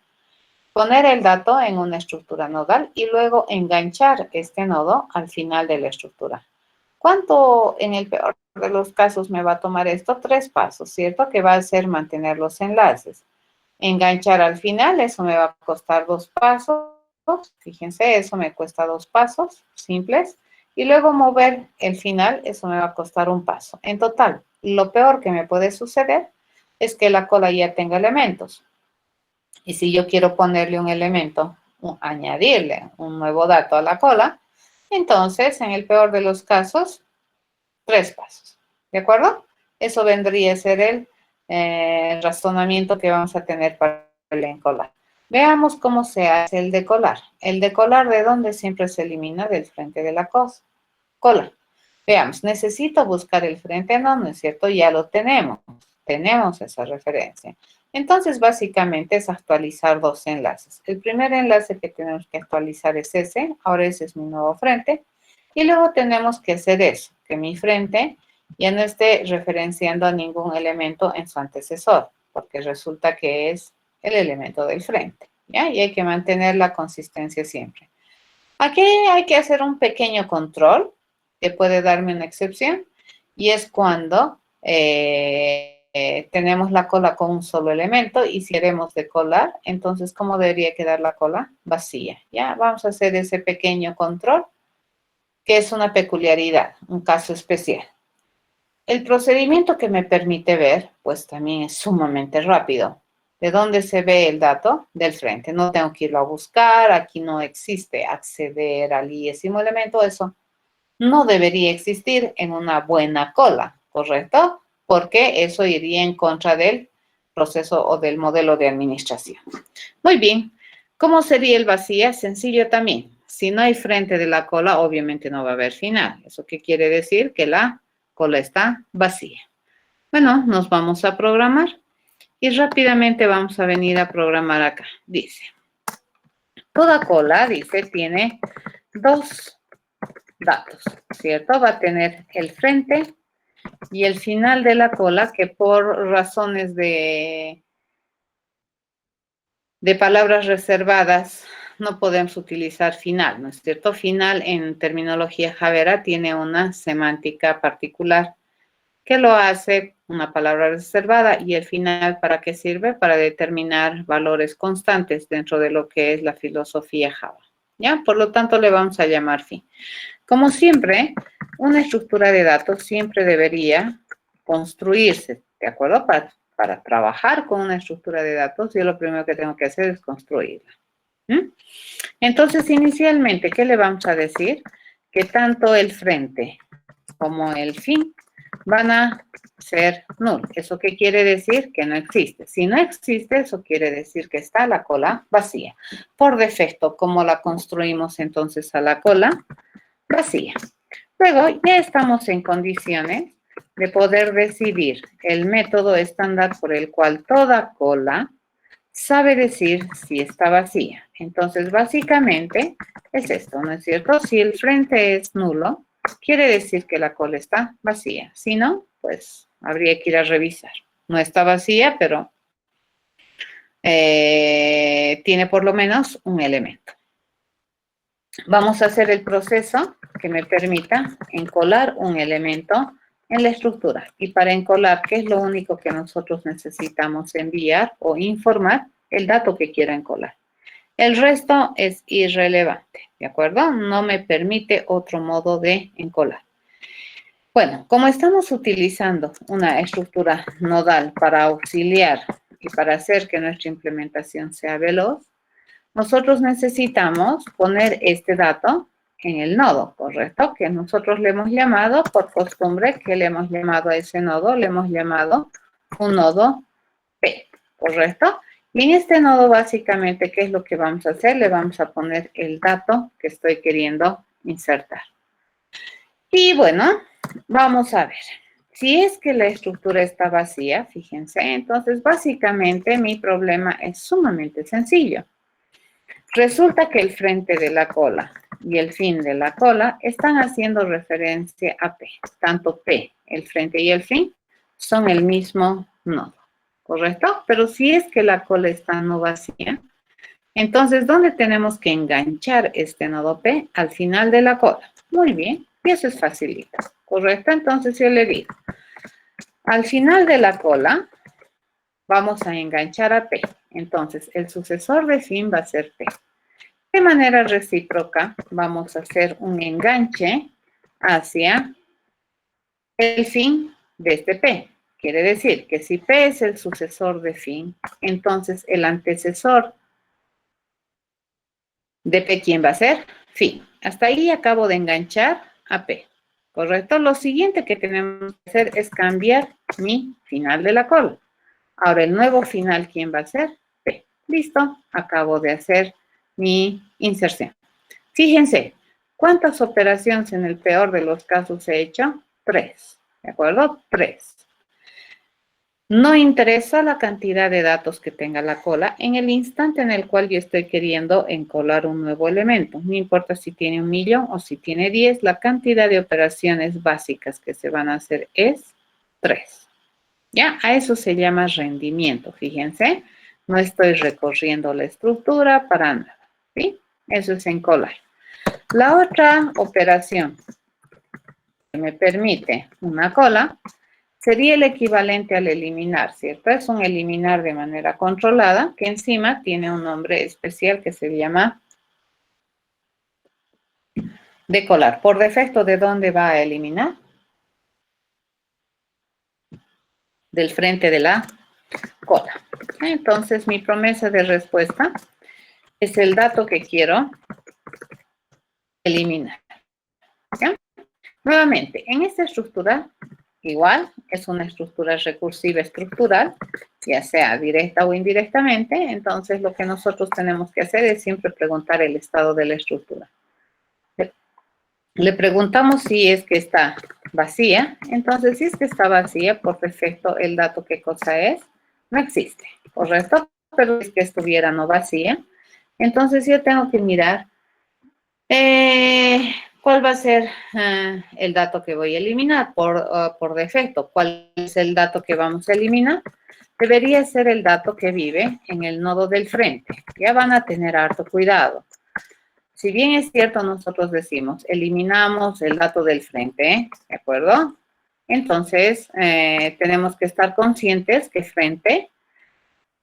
A: Poner el dato en una estructura nodal y luego enganchar este nodo al final de la estructura. ¿Cuánto en el peor de los casos me va a tomar esto? 3 pasos, ¿cierto? Que va a ser mantener los enlaces. Enganchar al final, eso me va a costar 2 pasos. Fíjense, eso me cuesta 2 pasos simples. Y luego mover el final, eso me va a costar 1 paso. En total, lo peor que me puede suceder es que la cola ya tenga elementos. Y si yo quiero ponerle un elemento, añadirle un nuevo dato a la cola, entonces, en el peor de los casos, 3 pasos. ¿De acuerdo? Eso vendría a ser el razonamiento que vamos a tener para el encolar. Veamos cómo se hace el decolar. El decolar, ¿de dónde siempre se elimina? Del frente de la cola. Veamos, necesito buscar el frente, no es cierto, ya lo tenemos. Tenemos esa referencia. Entonces, básicamente es actualizar dos enlaces. El primer enlace que tenemos que actualizar es ese. Ahora ese es mi nuevo frente. Y luego tenemos que hacer eso, que mi frente ya no esté referenciando a ningún elemento en su antecesor, porque resulta que es el elemento del frente, ¿ya? Y hay que mantener la consistencia siempre. Aquí hay que hacer un pequeño control, que puede darme una excepción, y es cuando tenemos la cola con un solo elemento y si queremos decolar, entonces, ¿cómo debería quedar la cola? Vacía, ¿ya? Vamos a hacer ese pequeño control, que es una peculiaridad, un caso especial. El procedimiento que me permite ver, pues también es sumamente rápido. ¿De dónde se ve el dato? Del frente. No tengo que irlo a buscar, aquí no existe acceder al iésimo elemento, eso no debería existir en una buena cola, ¿correcto? Porque eso iría en contra del proceso o del modelo de administración. Muy bien. ¿Cómo sería el vacía? Sencillo también. Si no hay frente de la cola, obviamente no va a haber final. ¿Eso qué quiere decir? Que la cola está vacía. Bueno, nos vamos a programar y rápidamente vamos a venir a programar acá. Dice, toda cola, dice, tiene dos datos, ¿cierto? Va a tener el frente y el final de la cola, que por razones de palabras reservadas no podemos utilizar final, ¿no es cierto? Final en terminología Javera tiene una semántica particular que lo hace una palabra reservada y el final, ¿para qué sirve? Para determinar valores constantes dentro de lo que es la filosofía Java, ¿ya? Por lo tanto, le vamos a llamar fin. Como siempre, una estructura de datos siempre debería construirse, ¿de acuerdo? Para trabajar con una estructura de datos, yo lo primero que tengo que hacer es construirla. Entonces, inicialmente, ¿qué le vamos a decir? Que tanto el frente como el fin van a ser null. ¿Eso qué quiere decir? Que no existe. Si no existe, eso quiere decir que está la cola vacía. Por defecto, ¿cómo la construimos entonces a la cola? Vacía. Luego, ya estamos en condiciones de poder decidir el método estándar por el cual toda cola sabe decir si está vacía. Entonces, básicamente, es esto, ¿no es cierto? Si el frente es nulo, quiere decir que la cola está vacía. Si no, pues habría que ir a revisar. No está vacía, pero tiene por lo menos un elemento. Vamos a hacer el proceso que me permita encolar un elemento en la estructura. Y para encolar, ¿qué es lo único que nosotros necesitamos enviar o informar? El dato que quiera encolar. El resto es irrelevante, ¿de acuerdo? No me permite otro modo de encolar. Bueno, como estamos utilizando una estructura nodal para auxiliar y para hacer que nuestra implementación sea veloz, nosotros necesitamos poner este dato en el nodo, ¿correcto? Que nosotros le hemos llamado, por costumbre, que le hemos llamado a ese nodo, le hemos llamado un nodo P, ¿correcto? Y en este nodo, básicamente, ¿qué es lo que vamos a hacer? Le vamos a poner el dato que estoy queriendo insertar. Y bueno, vamos a ver. Si es que la estructura está vacía, fíjense, entonces básicamente mi problema es sumamente sencillo. Resulta que el frente de la cola y el fin de la cola están haciendo referencia a P. Tanto P, el frente y el fin, son el mismo nodo, ¿correcto? Pero si es que la cola está no vacía, entonces, ¿dónde tenemos que enganchar este nodo P? Al final de la cola. Muy bien, y eso es facilito, ¿correcto? Entonces yo le digo, al final de la cola vamos a enganchar a P. Entonces, el sucesor de fin va a ser P. De manera recíproca, vamos a hacer un enganche hacia el fin de este P. Quiere decir que si P es el sucesor de fin, entonces el antecesor de P, ¿quién va a ser? Fin. Hasta ahí acabo de enganchar a P, ¿correcto? Lo siguiente que tenemos que hacer es cambiar mi final de la cola. Ahora, el nuevo final, ¿quién va a ser? P. Listo, acabo de hacer mi inserción. Fíjense, ¿cuántas operaciones en el peor de los casos he hecho? 3, ¿de acuerdo? 3. No interesa la cantidad de datos que tenga la cola en el instante en el cual yo estoy queriendo encolar un nuevo elemento. No importa si tiene 1.000.000 o si tiene 10, la cantidad de operaciones básicas que se van a hacer es 3. ¿Ya? A eso se llama rendimiento, fíjense. No estoy recorriendo la estructura para nada, ¿sí? Eso es encolar. La otra operación que me permite una cola sería el equivalente al eliminar, ¿cierto? Es un eliminar de manera controlada, que encima tiene un nombre especial que se llama decolar. Por defecto, ¿de dónde va a eliminar? Del frente de la cola. Entonces, mi promesa de respuesta es el dato que quiero eliminar. ¿Ya? Nuevamente, en esta estructura, igual, es una estructura recursiva estructural, ya sea directa o indirectamente, entonces lo que nosotros tenemos que hacer es siempre preguntar el estado de la estructura. Le preguntamos si es que está vacía, entonces si es que está vacía, por defecto, el dato, ¿qué cosa es? No existe, ¿correcto? Pero si es que estuviera no vacía, entonces yo tengo que mirar ¿cuál va a ser el dato que voy a eliminar por defecto? ¿Cuál es el dato que vamos a eliminar? Debería ser el dato que vive en el nodo del frente. Ya van a tener harto cuidado. Si bien es cierto, nosotros decimos, eliminamos el dato del frente, ¿de acuerdo? Entonces, tenemos que estar conscientes que frente,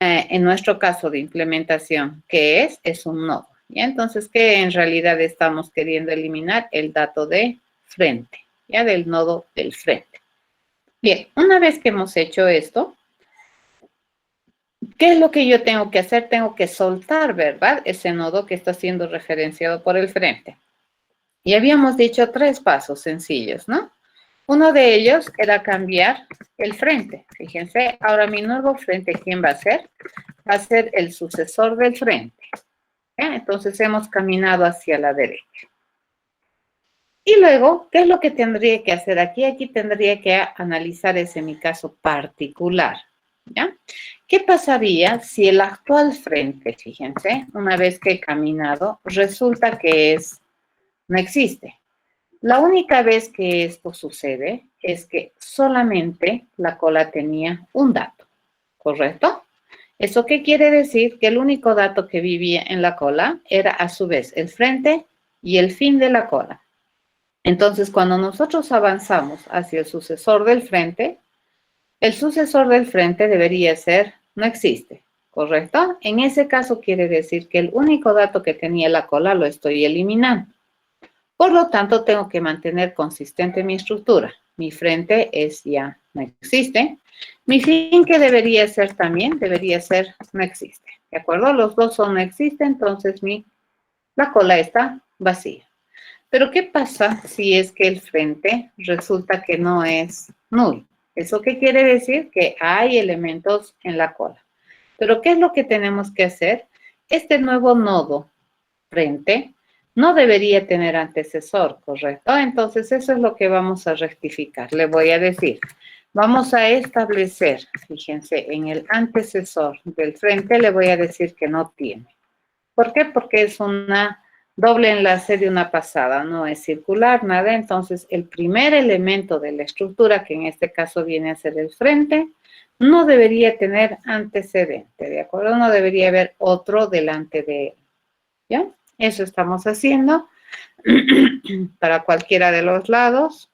A: en nuestro caso de implementación, ¿qué es? Es un nodo. ¿Ya? Entonces, ¿qué en realidad estamos queriendo eliminar? El dato de frente, ¿ya? Del nodo del frente. Bien, una vez que hemos hecho esto, ¿qué es lo que yo tengo que hacer? Tengo que soltar, ¿verdad? Ese nodo que está siendo referenciado por el frente. Y habíamos dicho 3 pasos sencillos, ¿no? Uno de ellos era cambiar el frente. Fíjense, ahora mi nuevo frente, ¿quién va a ser? Va a ser el sucesor del frente. ¿Ya? Entonces hemos caminado hacia la derecha. Y luego, ¿qué es lo que tendría que hacer aquí? Aquí tendría que analizar ese mi caso particular. ¿Ya? ¿Qué pasaría si el actual frente, fíjense, una vez que he caminado, resulta que no existe? La única vez que esto sucede es que solamente la cola tenía un dato, ¿correcto? ¿Eso qué quiere decir? Que el único dato que vivía en la cola era a su vez el frente y el fin de la cola. Entonces, cuando nosotros avanzamos hacia el sucesor del frente, el sucesor del frente debería ser, no existe, ¿correcto? En ese caso quiere decir que el único dato que tenía la cola lo estoy eliminando. Por lo tanto, tengo que mantener consistente mi estructura. Mi frente es ya no existe. Mi fin, que debería ser también, debería ser no existe. ¿De acuerdo? Los dos son no existe, entonces la cola está vacía. Pero ¿qué pasa si es que el frente resulta que no es nulo? ¿Eso qué quiere decir? Que hay elementos en la cola. Pero ¿qué es lo que tenemos que hacer? Este nuevo nodo frente no debería tener antecesor, ¿correcto? Entonces eso es lo que vamos a rectificar. Le voy a decir, vamos a establecer, fíjense, en el antecesor del frente le voy a decir que no tiene. ¿Por qué? Porque es una doble enlace de una pasada, no es circular, nada. Entonces, el primer elemento de la estructura, que en este caso viene a ser el frente, no debería tener antecedente, ¿de acuerdo? No debería haber otro delante de él, ¿ya? Eso estamos haciendo para cualquiera de los lados.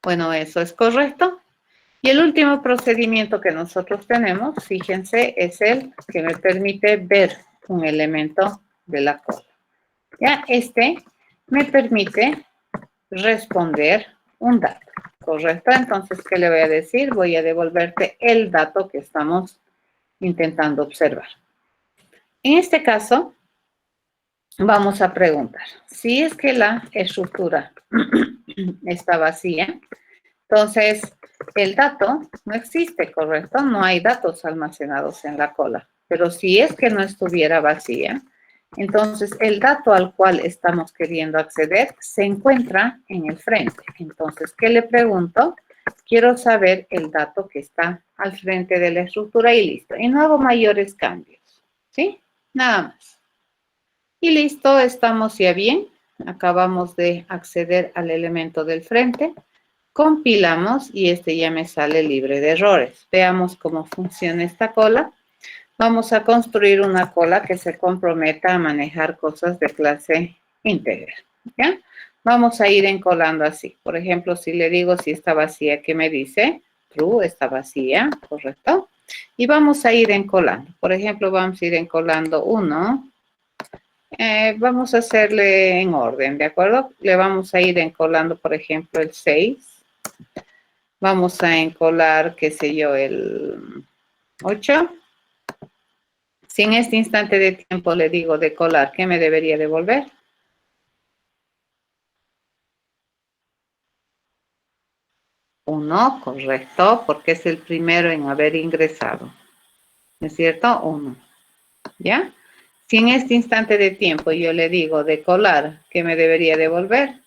A: Bueno, eso es correcto. Y el último procedimiento que nosotros tenemos, fíjense, es el que me permite ver un elemento de la cola. Ya, me permite responder un dato, ¿correcto? Entonces, ¿qué le voy a decir? Voy a devolverte el dato que estamos intentando observar. En este caso, vamos a preguntar, si es que la estructura está vacía, entonces el dato no existe, ¿correcto? No hay datos almacenados en la cola. Pero si es que no estuviera vacía, entonces el dato al cual estamos queriendo acceder se encuentra en el frente. Entonces, ¿qué le pregunto? Quiero saber el dato que está al frente de la estructura y listo. Y no hago mayores cambios, ¿sí? Nada más. Y listo, estamos ya bien. Acabamos de acceder al elemento del frente. Compilamos y ya me sale libre de errores. Veamos cómo funciona esta cola. Vamos a construir una cola que se comprometa a manejar cosas de clase íntegra, ¿ya? Vamos a ir encolando así. Por ejemplo, si le digo si está vacía, ¿qué me dice? True, está vacía, ¿correcto? Y vamos a ir encolando. Por ejemplo, vamos a ir encolando 1. Vamos a hacerle en orden, ¿de acuerdo? Le vamos a ir encolando, por ejemplo, el 6. Vamos a encolar, qué sé yo, el 8. Si en este instante de tiempo le digo de colar, ¿qué me debería devolver? 1, correcto, porque es el primero en haber ingresado. ¿No es cierto? 1. ¿Ya? Si en este instante de tiempo yo le digo de colar, ¿qué me debería devolver?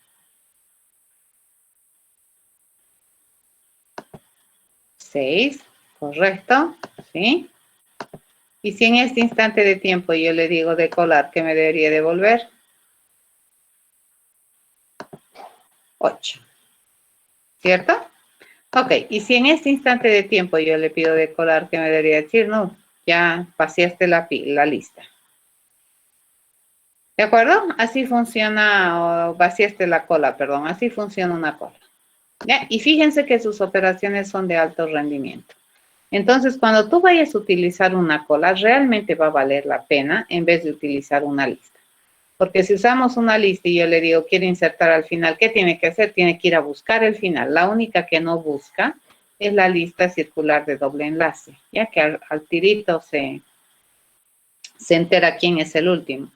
A: 6, correcto, ¿sí? Y si en este instante de tiempo yo le digo de colar, ¿qué me debería devolver? 8. ¿Cierto? Ok, y si en este instante de tiempo yo le pido de colar, ¿qué me debería decir? No, ya vaciaste la lista. ¿De acuerdo? Así funciona, o vaciaste la cola, perdón, así funciona una cola. ¿Ya? Y fíjense que sus operaciones son de alto rendimiento. Entonces, cuando tú vayas a utilizar una cola, realmente va a valer la pena en vez de utilizar una lista. Porque si usamos una lista y yo le digo, quiero insertar al final, ¿qué tiene que hacer? Tiene que ir a buscar el final. La única que no busca es la lista circular de doble enlace, ya que al tirito se entera quién es el último.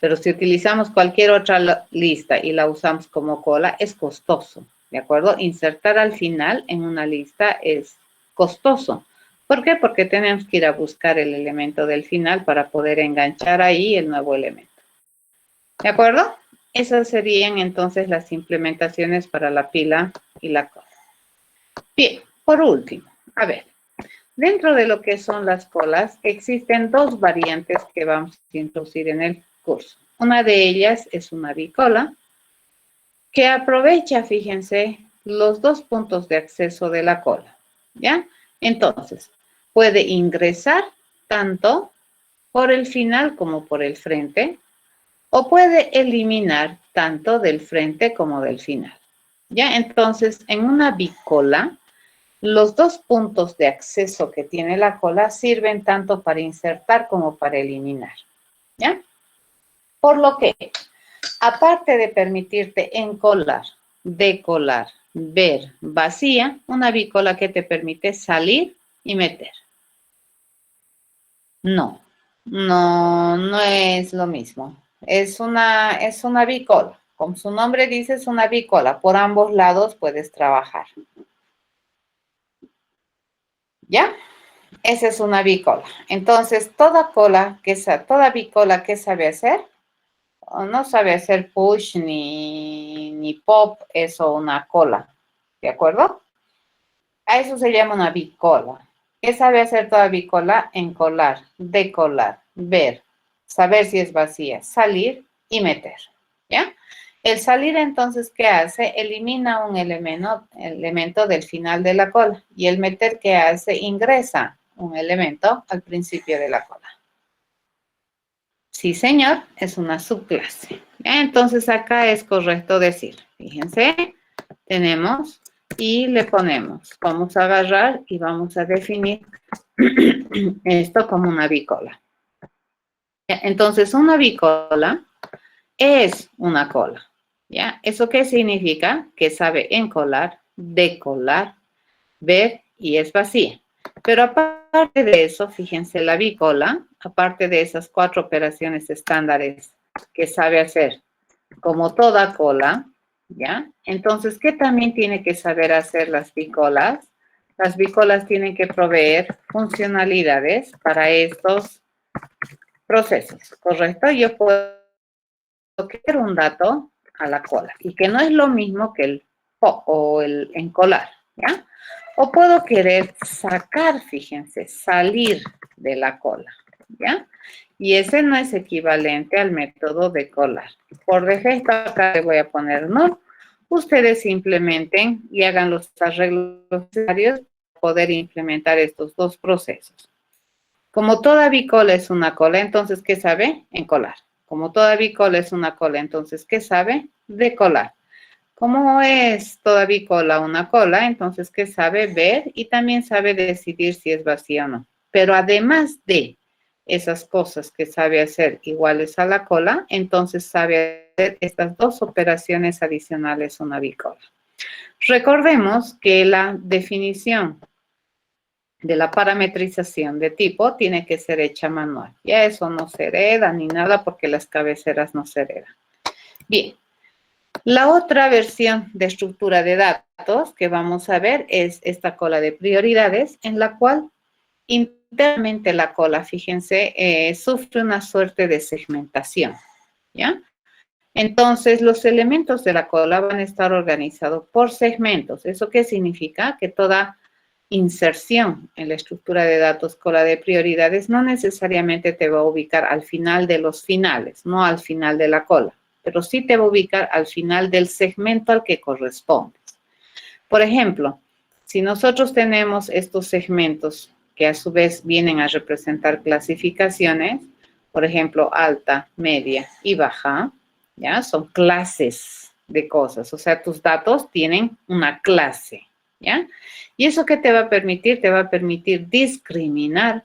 A: Pero si utilizamos cualquier otra lista y la usamos como cola, es costoso, ¿de acuerdo? Insertar al final en una lista es costoso. ¿Por qué? Porque tenemos que ir a buscar el elemento del final para poder enganchar ahí el nuevo elemento. ¿De acuerdo? Esas serían entonces las implementaciones para la pila y la cola. Bien, por último, a ver, dentro de lo que son las colas, existen dos variantes que vamos a introducir en el curso. Una de ellas es una bicola, que aprovecha, fíjense, los dos puntos de acceso de la cola, ¿ya? Entonces, puede ingresar tanto por el final como por el frente, o puede eliminar tanto del frente como del final. ¿Ya? Entonces, en una bicola, los dos puntos de acceso que tiene la cola sirven tanto para insertar como para eliminar. ¿Ya? Por lo que, aparte de permitirte encolar, decolar, ver, vacía, una bicola que te permite salir y meter. No es lo mismo. Es una bicola. Como su nombre dice, es una bicola. Por ambos lados puedes trabajar. ¿Ya? Esa es una bicola. Entonces, toda bicola que sabe hacer, no sabe hacer push ni pop, eso una cola. ¿De acuerdo? A eso se llama una bicola. ¿Qué sabe hacer toda bicola? Encolar, decolar, ver, saber si es vacía, salir y meter. ¿Ya? El salir, entonces, ¿qué hace? Elimina un elemento del final de la cola. Y el meter, ¿qué hace? Ingresa un elemento al principio de la cola. Sí, señor, es una subclase. ¿Ya? Entonces, acá es correcto decir, fíjense, tenemos y le ponemos, vamos a agarrar y vamos a definir esto como una bicola. Entonces, una bicola es una cola, ¿ya? ¿Eso qué significa? Que sabe encolar, decolar, ver y es vacía. Pero aparte de eso, fíjense, la bicola, aparte de esas 4 operaciones estándares que sabe hacer, como toda cola, ¿ya? Entonces, ¿qué también tiene que saber hacer las bicolas? Las bicolas tienen que proveer funcionalidades para estos procesos, ¿correcto? Yo puedo crear un dato a la cola y que no es lo mismo que el pop o el encolar, ¿ya? O puedo querer sacar, fíjense, salir de la cola, ¿ya? Y ese no es equivalente al método de colar. Por defecto, acá le voy a poner no. Ustedes implementen y hagan los arreglos necesarios para poder implementar estos dos procesos. Como toda bicola es una cola, entonces, ¿qué sabe? Encolar. Como toda bicola es una cola, entonces, ¿qué sabe? Decolar. Como es toda bicola una cola, entonces, ¿qué sabe? Ver y también sabe decidir si es vacía o no. Pero además de esas cosas que sabe hacer iguales a la cola, entonces sabe hacer estas dos operaciones adicionales una bicola. Recordemos que la definición de la parametrización de tipo tiene que ser hecha manual. Ya eso no se hereda ni nada porque las cabeceras no se heredan. Bien. La otra versión de estructura de datos que vamos a ver es esta cola de prioridades, en la cual internamente la cola, fíjense, sufre una suerte de segmentación, ¿ya? Entonces, los elementos de la cola van a estar organizados por segmentos. ¿Eso qué significa? Que toda inserción en la estructura de datos cola de prioridades no necesariamente te va a ubicar al final de los finales, no al final de la cola, pero sí te va a ubicar al final del segmento al que correspondes. Por ejemplo, si nosotros tenemos estos segmentos que a su vez vienen a representar clasificaciones, por ejemplo, alta, media y baja, ¿ya? Son clases de cosas, o sea, tus datos tienen una clase, ¿ya? ¿Y eso qué te va a permitir? Te va a permitir discriminar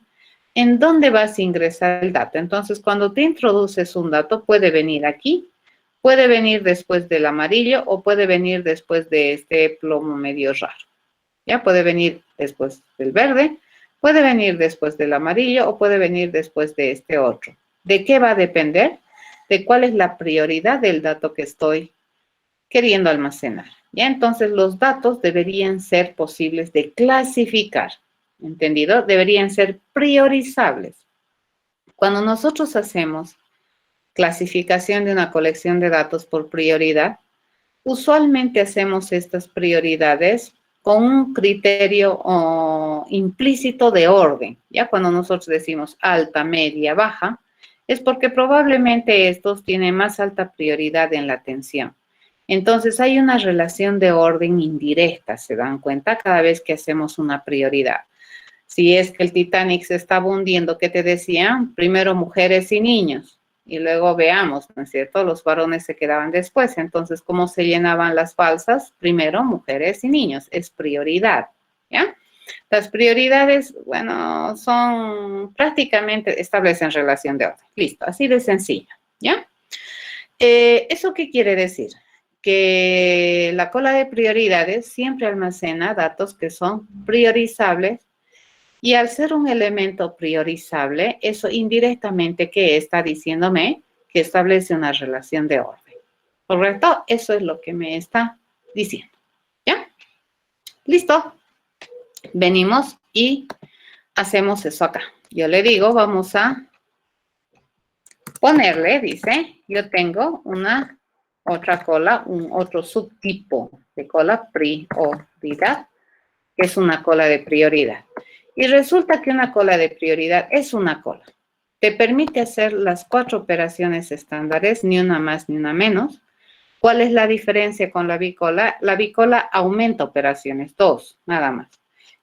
A: en dónde vas a ingresar el dato. Entonces, cuando te introduces un dato, puede venir aquí, puede venir después del amarillo o puede venir después de este plomo medio raro. ¿Ya? Puede venir después del verde, puede venir después del amarillo o puede venir después de este otro. ¿De qué va a depender? De cuál es la prioridad del dato que estoy queriendo almacenar. ¿Ya? Entonces, los datos deberían ser posibles de clasificar. ¿Entendido? Deberían ser priorizables. Cuando nosotros hacemos clasificación de una colección de datos por prioridad, usualmente hacemos estas prioridades con un criterio implícito de orden. Ya cuando nosotros decimos alta, media, baja, es porque probablemente estos tienen más alta prioridad en la atención. Entonces hay una relación de orden indirecta, ¿se dan cuenta? Cada vez que hacemos una prioridad. Si es que el Titanic se estaba hundiendo, ¿qué te decían? Primero mujeres y niños. y luego veamos, ¿no es cierto? Los varones se quedaban después. Entonces, ¿cómo se llenaban las falsas? Primero, mujeres y niños. Es prioridad, ¿ya? Las prioridades, bueno, son prácticamente establecen relación de orden. Listo, así de sencillo, ¿ya? ¿Eso qué quiere decir? Que la cola de prioridades siempre almacena datos que son priorizables y al ser un elemento priorizable, eso indirectamente que está diciéndome que establece una relación de orden. ¿Correcto? Eso es lo que me está diciendo. ¿Ya? ¿Listo? Venimos y hacemos eso acá. Yo le digo, vamos a ponerle, dice, yo tengo una otra cola, un otro subtipo de cola prioridad, que es una cola de prioridad. Y resulta que una cola de prioridad es una cola. Te permite hacer las 4 operaciones estándares, ni una más ni una menos. ¿Cuál es la diferencia con la bicola? La bicola aumenta operaciones, 2, nada más.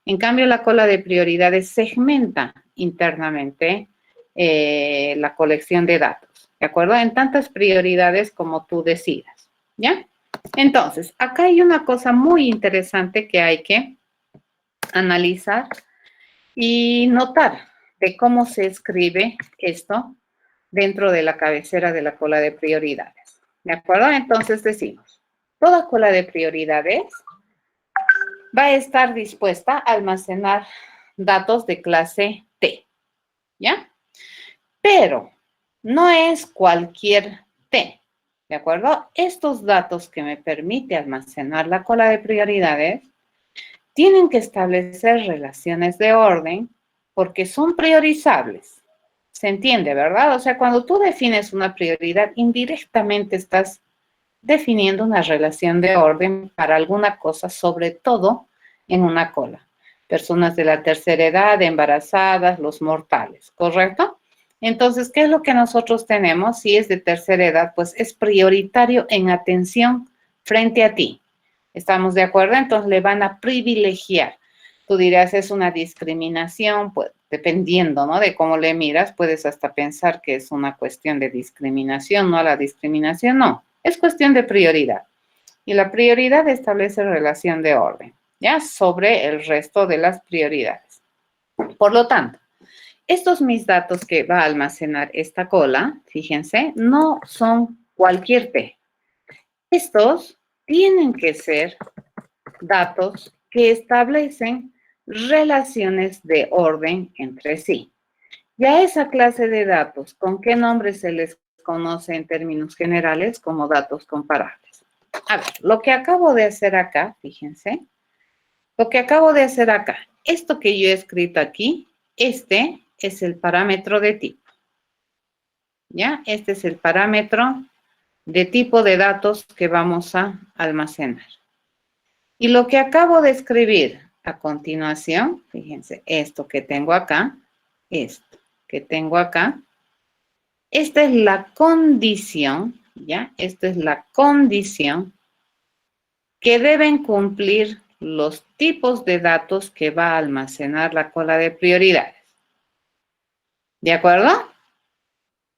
A: En cambio, la cola de prioridades segmenta internamente la colección de datos, ¿de acuerdo? En tantas prioridades como tú decidas, ¿ya? Entonces, acá hay una cosa muy interesante que hay que analizar y notar de cómo se escribe esto dentro de la cabecera de la cola de prioridades. ¿De acuerdo? Entonces decimos, toda cola de prioridades va a estar dispuesta a almacenar datos de clase T, ¿ya? Pero no es cualquier T, ¿de acuerdo? Estos datos que me permite almacenar la cola de prioridades tienen que establecer relaciones de orden porque son priorizables. ¿Se entiende, verdad? O sea, cuando tú defines una prioridad, indirectamente estás definiendo una relación de orden para alguna cosa, sobre todo en una cola. Personas de la tercera edad, embarazadas, los mortales, ¿correcto? Entonces, ¿qué es lo que nosotros tenemos? Si es de tercera edad, pues es prioritario en atención frente a ti. ¿Estamos de acuerdo? Entonces le van a privilegiar. Tú dirás, es una discriminación, pues dependiendo, ¿no? De cómo le miras, puedes hasta pensar que es una cuestión de discriminación, no la discriminación, no. Es cuestión de prioridad. Y la prioridad establece relación de orden, ¿ya? Sobre el resto de las prioridades. Por lo tanto, estos mis datos que va a almacenar esta cola, fíjense, no son cualquier T. Estos tienen que ser datos que establecen relaciones de orden entre sí. Ya esa clase de datos, ¿con qué nombre se les conoce en términos generales? Como datos comparables. A ver, lo que acabo de hacer acá, fíjense, lo que acabo de hacer acá, esto que yo he escrito aquí, este es el parámetro de tipo. ¿Ya? Este es el parámetro de tipo de datos que vamos a almacenar. Y lo que acabo de escribir a continuación, fíjense, esto que tengo acá, esto que tengo acá, esta es la condición, ¿ya? Esta es la condición que deben cumplir los tipos de datos que va a almacenar la cola de prioridades. ¿De acuerdo?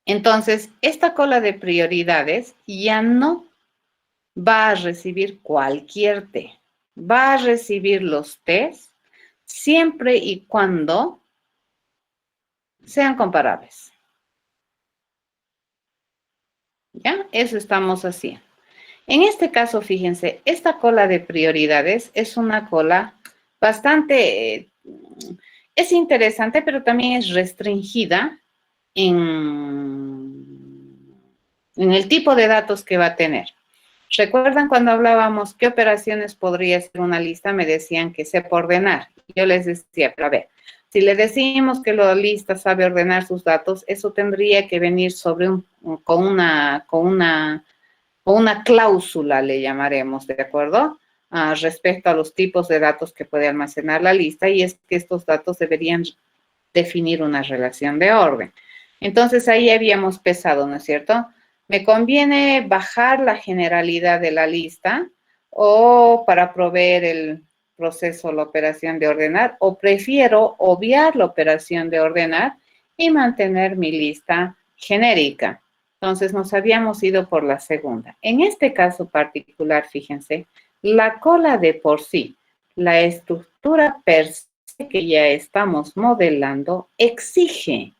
A: Entonces, esta cola de prioridades ya no va a recibir cualquier T. Va a recibir los T's siempre y cuando sean comparables. ¿Ya? Eso estamos haciendo. En este caso, fíjense, esta cola de prioridades es una cola bastante, es interesante, pero también es restringida en el tipo de datos que va a tener. ¿Recuerdan cuando hablábamos qué operaciones podría ser una lista? Me decían que sepa ordenar. Yo les decía, pero a ver, si le decimos que la lista sabe ordenar sus datos, eso tendría que venir con una cláusula, le llamaremos, ¿de acuerdo? Respecto a los tipos de datos que puede almacenar la lista, y es que estos datos deberían definir una relación de orden. Entonces, ahí habíamos pesado, ¿no es cierto? ¿Me conviene bajar la generalidad de la lista o para proveer el proceso, la operación de ordenar, o prefiero obviar la operación de ordenar y mantener mi lista genérica? Entonces, nos habíamos ido por la segunda. En este caso particular, fíjense, la cola de por sí, la estructura per se que ya estamos modelando, exige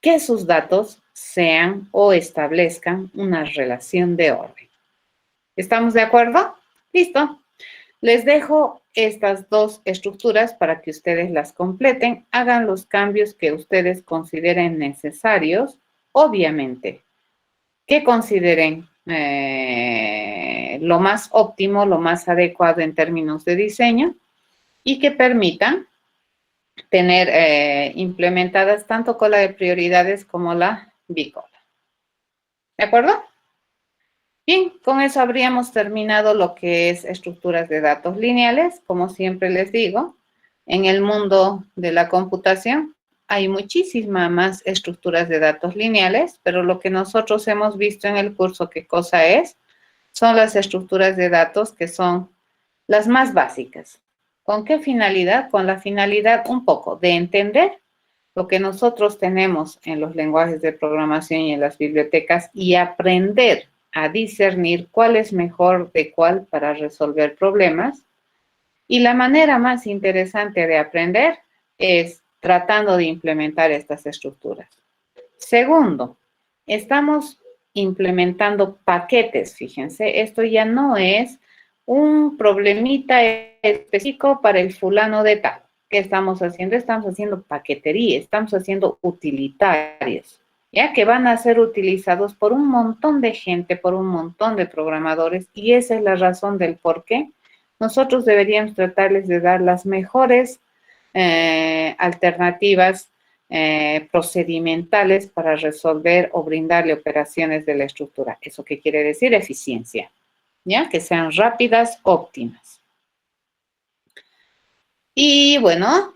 A: que sus datos sean o establezcan una relación de orden. ¿Estamos de acuerdo? Listo. Les dejo estas dos estructuras para que ustedes las completen, hagan los cambios que ustedes consideren necesarios, obviamente, que consideren lo más óptimo, lo más adecuado en términos de diseño y que permitan tener implementadas tanto cola de prioridades como la bicola. ¿De acuerdo? Bien, con eso habríamos terminado lo que es estructuras de datos lineales. Como siempre les digo, en el mundo de la computación hay muchísimas más estructuras de datos lineales, pero lo que nosotros hemos visto en el curso, ¿qué cosa es? Son las estructuras de datos que son las más básicas. ¿Con qué finalidad? Con la finalidad un poco de entender lo que nosotros tenemos en los lenguajes de programación y en las bibliotecas y aprender a discernir cuál es mejor de cuál para resolver problemas. Y la manera más interesante de aprender es tratando de implementar estas estructuras. Segundo, estamos implementando paquetes, fíjense, esto ya no es un problemita específico para el fulano de tal. ¿Qué estamos haciendo? Estamos haciendo paquetería, estamos haciendo utilitarios, ya que van a ser utilizados por un montón de gente, por un montón de programadores, y esa es la razón del por qué nosotros deberíamos tratarles de dar las mejores alternativas procedimentales para resolver o brindarle operaciones de la estructura. ¿Eso qué quiere decir? Eficiencia, ¿ya? Que sean rápidas, óptimas. Y bueno,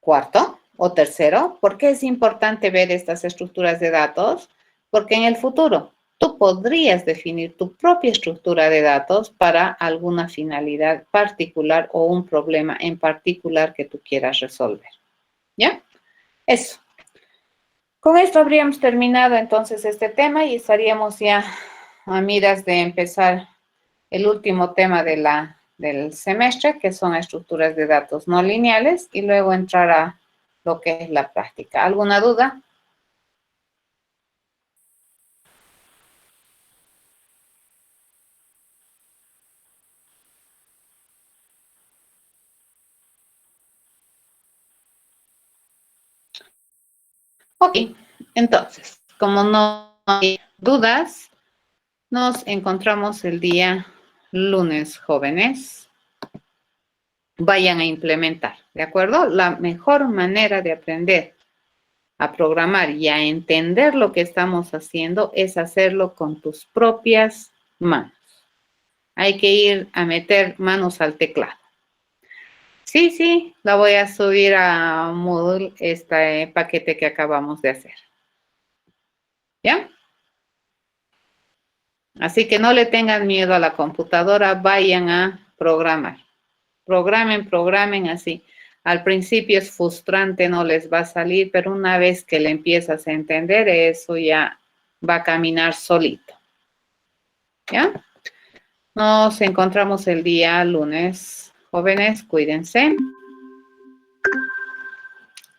A: cuarto o tercero, ¿por qué es importante ver estas estructuras de datos? Porque en el futuro tú podrías definir tu propia estructura de datos para alguna finalidad particular o un problema en particular que tú quieras resolver, ¿ya? Eso. Con esto habríamos terminado entonces este tema y estaríamos ya a miras de empezar el último tema del semestre, que son estructuras de datos no lineales, y luego entrar a lo que es la práctica. ¿Alguna duda? Ok, entonces, como no hay dudas, nos encontramos el día lunes, jóvenes. Vayan a implementar, ¿de acuerdo? La mejor manera de aprender a programar y a entender lo que estamos haciendo es hacerlo con tus propias manos. Hay que ir a meter manos al teclado. Sí, la voy a subir a Moodle, este paquete que acabamos de hacer. ¿Ya? Así que no le tengan miedo a la computadora, vayan a programar. Programen así. Al principio es frustrante, no les va a salir, pero una vez que le empiezas a entender, eso ya va a caminar solito. ¿Ya? Nos encontramos el día lunes. Jóvenes, cuídense.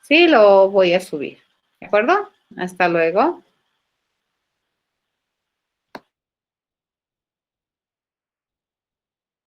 A: Sí, lo voy a subir. ¿De acuerdo? Hasta luego.